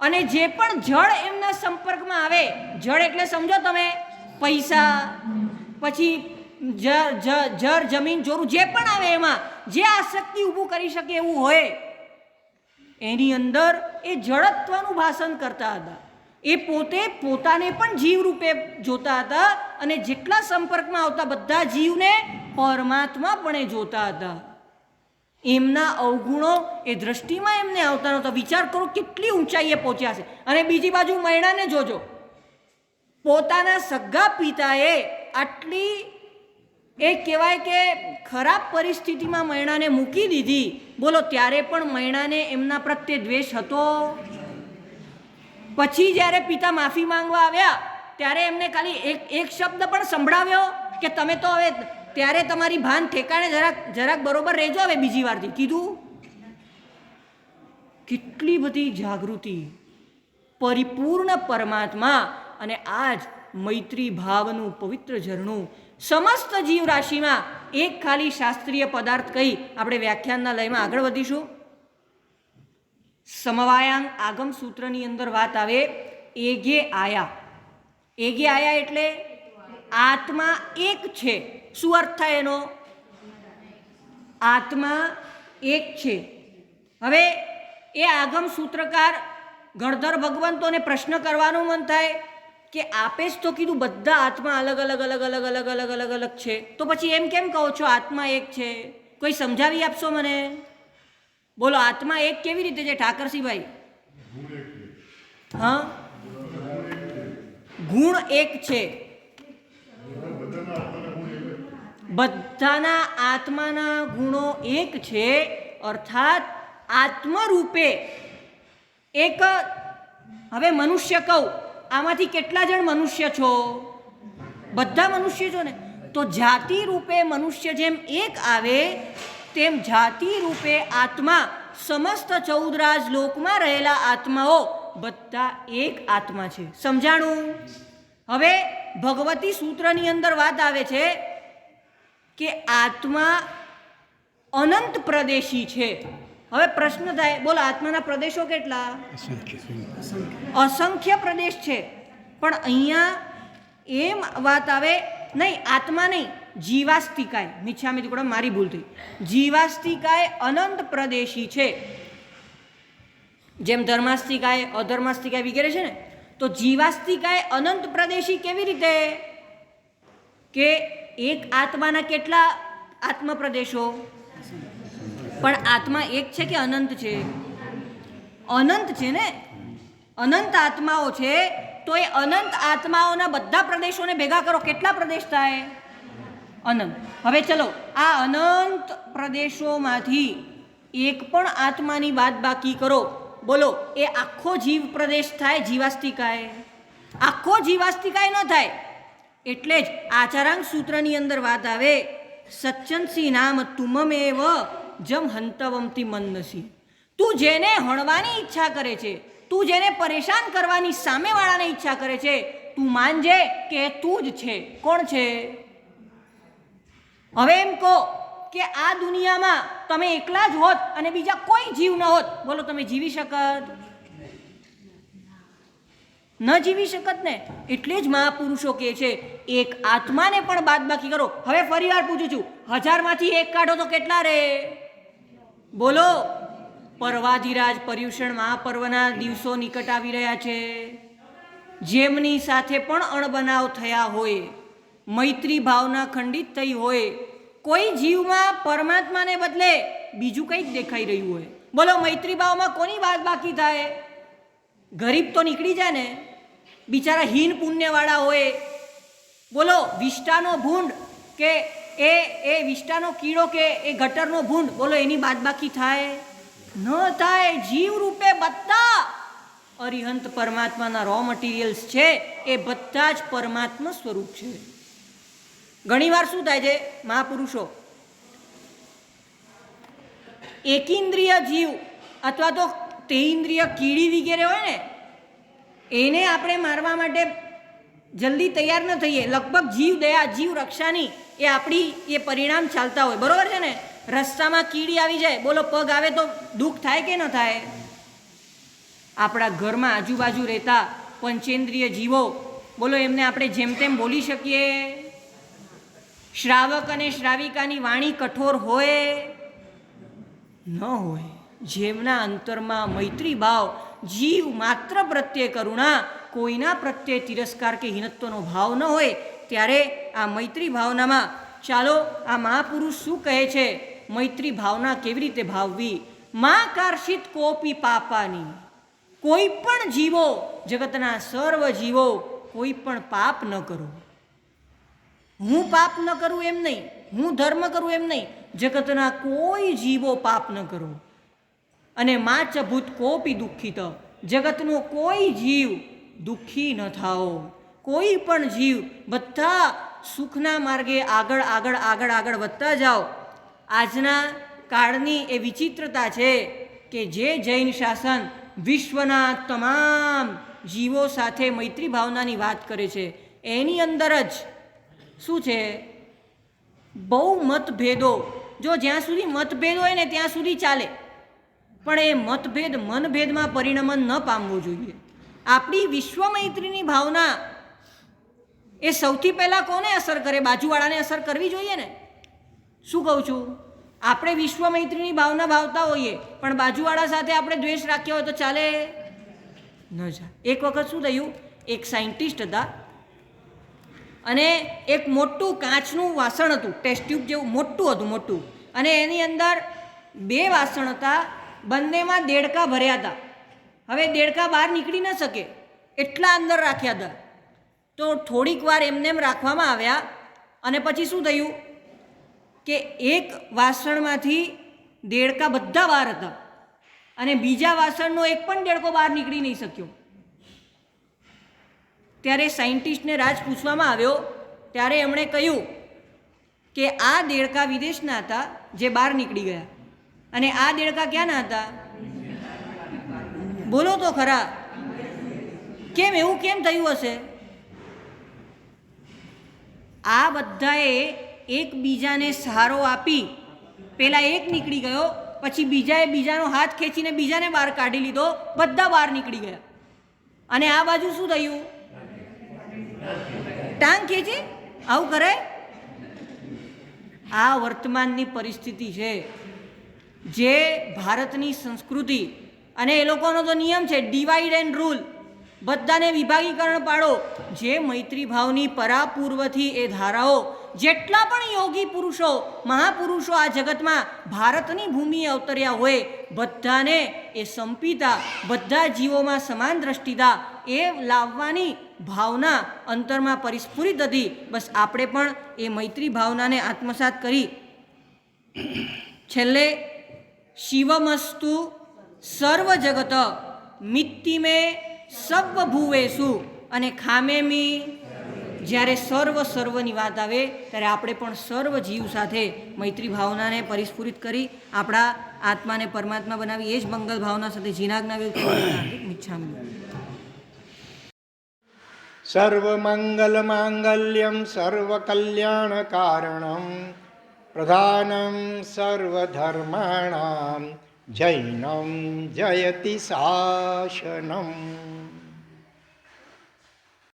અને જે પણ જળ એમના સંપર્કમાં આવે, જળ એટલે સમજો તમે પૈસા, પછી જર જમીન જોરું, જે પણ આવે એમાં જે આસક્તિ ઊભું કરી શકે એવું હોય, એની અંદર એ જડત્વનું ભાષણ કરતા હતા. એ પોતે પોતાને પણ જીવ રૂપે જોતા હતા અને જેટલા સંપર્કમાં આવતા બધા જીવને પરમાત્મા પણ જોતા હતા. એમના અવગુણો એ દ્રષ્ટિમાં એમને આવતા નહોતા. વિચાર કરો કેટલી ઊંચાઈએ પહોંચ્યા છે. અને બીજી બાજુ મૈણાને જોજો, પોતાના સગા પિતાએ આટલી એ કહેવાય કે ખરાબ પરિસ્થિતિમાં મૈણાને મૂકી દીધી. બોલો ત્યારે પણ મૈણાને એમના પ્રત્યે દ્વેષ હતો? પછી જ્યારે પિતા માફી માંગવા આવ્યા ત્યારે એમને ખાલી એક શબ્દ પણ સંભળાવ્યો કે તમે તો હવે ત્યારે તમારી ભાન ઠેકાણે જરાક બરોબર રહેજો હવે બીજી વારથી કીધું? કેટલી બધી જાગૃતિ, પરિપૂર્ણ પરમાત્મા. અને આ જ મૈત્રી ભાવનું પવિત્ર ઝરણું સમસ્ત જીવ રાશિમાં. એક ખાલી શાસ્ત્રીય પદાર્થ કહી આપણે વ્યાખ્યાનના લયમાં આગળ વધીશું. સમવાયાંગ આગમ સૂત્રની અંદર વાત આવે એગે આયા. એગે આયા એટલે આત્મા એક છે. શું અર્થ થાય એનો? આત્મા એક છે. હવે એ આગમ સૂત્રકાર ગણધર ભગવંતોને પ્રશ્ન કરવાનું મન થાય કે આપે જ તો કીધું બધા આત્મા અલગ અલગ છે, તો પછી એમ કેમ કહો છો આત્મા એક છે? કોઈ સમજાવી આપશો મને? બોલો આત્મા એક કેવી રીતે છે ઠાકરસિંહભાઈ? હા, ગુણ એક છે. બધાના આત્માના ગુણો એક છે, અર્થાત આત્મરૂપે એક. હવે મનુષ્ય કહું, આમાંથી કેટલા જણ મનુષ્ય છો? બધા મનુષ્ય છો ને? તો જાતિ રૂપે મનુષ્ય જેમ એક આવે તેમ જાતિ રૂપે આત્મા, સમસ્ત 14 લોકમાં રહેલા આત્માઓ બધા એક આત્મા છે. સમજાણું? હવે ભગવતી સૂત્રની અંદર વાત આવે છે કે આત્મા અનંત પ્રદેશી છે. હવે પ્રશ્ન થાય, બોલો આત્માના પ્રદેશો કેટલા? અસંખ્ય પ્રદેશ છે. પણ અહીંયા એમ વાત આવે નહીં, આત્મા નહીં, જીવાસ્તિકાય, મિચ્છામી દુક્કડમ, મારી ભૂલ થઈ, જીવાસ્તિકાય અનંત પ્રદેશી છે. જેમ ધર્માસ્તિકાય, અધર્માસ્તિકાય વગેરે છે ને, તો જીવાસ્તિકાય અનંત પ્રદેશી કેવી રીતે? કે એક આત્માના કેટલા આત્મ પ્રદેશો? પણ આત્મા એક છે કે અનંત છે? અનંત છે ને, અનંત આત્માઓ છે. તો એ અનંત આત્માઓના બધા પ્રદેશોને ભેગા કરો, કેટલા પ્રદેશ થાય? અનંત. હવે ચલો, આ અનંત પ્રદેશોમાંથી એક પણ આત્માની બાદ બાકી કરો, બોલો એ આખો જીવ પ્રદેશ થાય? જીવાસ્તિકાય આખો જીવાસ્તિકાય ન થાય. એટલે જ આચારાંગ સૂત્રની અંદર વાત આવે, સચ્ચંસી નામ તુમમેવ જમ હંતવમતી મન્નસી. તું જેને હણવાની ઈચ્છા કરે છે, તું જેને પરેશાન કરવાની સામેવાળાને ઈચ્છા કરે છે, તું માનજે કે તું જ છે. કોણ છે? હવે એમ કહો કે આ દુનિયામાં તમે એકલા જ હોત અને બીજા કોઈ જીવ ન હોત, બોલો તમે જીવી શકત? ન જીવી શકત ને. એટલે જ મહાપુરુષો કહે છે એક આત્માને પણ બાદ બાકી કરો. હવે ફરી વાર પૂછું છું, 1000માંથી એક કાઢો તો કેટલા રહે? બોલો. પર્વાધિરાજ પર્યુષણ મહાપર્વના દિવસો નિકટ આવી રહ્યા છે. જેમની સાથે પણ અણબનાવ થયા હોય, મૈત્રી ભાવના ખંડિત થઈ હોય, કોઈ જીવમાં પરમાત્માને બદલે બીજું કંઈક દેખાઈ રહ્યું હોય, બોલો મૈત્રી ભાવમાં કોની બાદ બાકી થાય? ગરીબ તો નીકળી જાય ને, બિચારા હીન પુણ્યવાળા હોય, બોલો વિષ્ટાનો ભૂંડ કે એ વિષ્ટાનો કીડો કે એ ગટરનો ભૂંડ, બોલો એની બાદ બાકી થાય? ન થાય. જીવ રૂપે બધા અરિહંત પરમાત્માના રો મટીરિયલ્સ છે, એ બધા જ પરમાત્મા સ્વરૂપ છે. ઘણીવાર શું થાય છે, મહાપુરુષો એકેન્દ્રિય જીવ અથવા તો તેઇન્દ્રિય કીડી વગેરે હોય ને, એને આપણે મારવા માટે જલ્દી તૈયાર ન થઈએ. લગભગ જીવ દયા, જીવ રક્ષાની એ આપણી એ પરિણામ ચાલતા હોય, બરોબર છે ને? રસ્તામાં કીડી આવી જાય, બોલો પગ આવે તો દુઃખ થાય કે ન થાય? આપણા ઘરમાં આજુબાજુ રહેતા પંચેન્દ્રિય જીવો, બોલો એમને આપણે જેમ તેમ બોલી શકીએ? શ્રાવક અને શ્રાવિકાની વાણી કઠોર હોય? ન હોય. જેમના અંતરમાં મૈત્રી ભાવ, જીવ માત્ર પ્રત્યે કરુણા, કોઈના પ્રત્યે તિરસ્કાર કે હીનત્વનો ભાવ ન હોય, ત્યારે આ મૈત્રી ભાવનામાં ચાલો આ મહાપુરુષ શું કહે છે, મૈત્રી ભાવના કેવી રીતે ભાવવી? મા કાર્ષિત કોપી પાપાની. કોઈ પણ જીવો, જગતના સર્વ જીવો, કોઈ પણ પાપ ન કરો. હું પાપ ન કરું એમ નહીં, હું ધર્મ કરું એમ નહીં, જગતના કોઈ જીવો પાપ ન કરો. અને માચ ભૂત કોપી દુઃખિત, જગતનો કોઈ જીવ દુઃખી ન થાઓ. કોઈ પણ જીવ, બધા સુખના માર્ગે આગળ આગળ આગળ આગળ વધતા જાઓ. આજના કાળની એ વિચિત્રતા છે કે જે જૈન શાસન વિશ્વના તમામ જીવો સાથે મૈત્રી ભાવનાની વાત કરે છે, એની અંદર જ શું છે? બહુ મતભેદો. જો જ્યાં સુધી મતભેદ હોય ને ત્યાં સુધી ચાલે, પણ એ મતભેદ મનભેદમાં પરિણમન ન પામવું જોઈએ. આપણી વિશ્વ મૈત્રીની ભાવના એ સૌથી પહેલાં કોને અસર કરે? બાજુવાળાને અસર કરવી જોઈએ ને. શું કહું છું? આપણે વિશ્વ મૈત્રીની ભાવના ભાવતા હોઈએ, પણ બાજુવાળા સાથે આપણે દ્વેષ રાખ્યો હોય તો ચાલે? ન ચાલે. એક વખત શું થયું, એક સાયન્ટિસ્ટ હતા અને એક મોટું કાચનું વાસણ હતું, ટેસ્ટ ટ્યુબ જેવું મોટું હતું, મોટું, અને એની અંદર 2 વાસણ હતા, બંનેમાં દેડકા ભર્યા હતા. હવે દેડકા બહાર નીકળી ન શકે એટલા અંદર રાખ્યા હતા. તો થોડીક વાર એમને એમ રાખવામાં આવ્યા અને પછી શું થયું કે એક વાસણમાંથી દેડકા બધા બહાર હતા અને બીજા વાસણનો એક પણ દેડકો બહાર નીકળી નહીં શક્યો. ત્યારે સાયન્ટિસ્ટને રાજ પૂછવામાં આવ્યો, ત્યારે એમણે કહ્યું કે આ દેડકા વિદેશના હતા જે બહાર નીકળી ગયા, અને આ દેડકા ક્યાંના હતા? બોલો તો ખરા. કેમ એવું કેમ થયું હશે? આ બધાએ એકબીજાને સહારો આપી, પેલા એક નીકળી ગયો, પછી બીજાએ બીજાનો હાથ ખેંચીને બીજાને બહાર કાઢી લીધો, બધા બહાર નીકળી ગયા. અને આ બાજુ શું થયું? ટાંગ ખેંચી. આવું કરે? આ વર્તમાનની પરિસ્થિતિ છે. જે ભારતની સંસ્કૃતિ અને એ લોકોનો તો નિયમ છે ડિવાઈડ એન્ડ રૂલ, બધાને વિભાગીકરણ પાડો. જે મૈત્રી ભાવની પરાપૂર્વથી એ ધારાઓ, જેટલા પણ યોગી પુરુષો મહાપુરુષો આ જગતમાં ભારતની ભૂમિએ અવતર્યા હોય, બધાને એ સંપીતા, બધા જીવોમાં સમાન દ્રષ્ટિતા એ લાવવાની ભાવના અંતરમાં પરિસ્ફુરિત હતી. બસ આપણે પણ એ મૈત્રી ભાવનાને આત્મસાત કરી છેલ્લે શિવમસ્તુ સર્વ જગત મિત્તિમે સર્વભૂવેષુ અને ખામેમી, જ્યારે સર્વની વાત આવે ત્યારે આપણે પણ સર્વ જીવ સાથે મૈત્રી ભાવનાને પરિસ્ફુરિત કરી આપણા આત્માને પરમાત્મા બનાવી એ જ મંગલ ભાવના સાથે જીનાજ્ઞા મિચ્છામિ. સર્વમંગલમાંગલ્યમ સર્વકલ્યાણકારણમ પ્રધાનમ સર્વધર્માણામ જૈનમ જયતિ શાસનમ.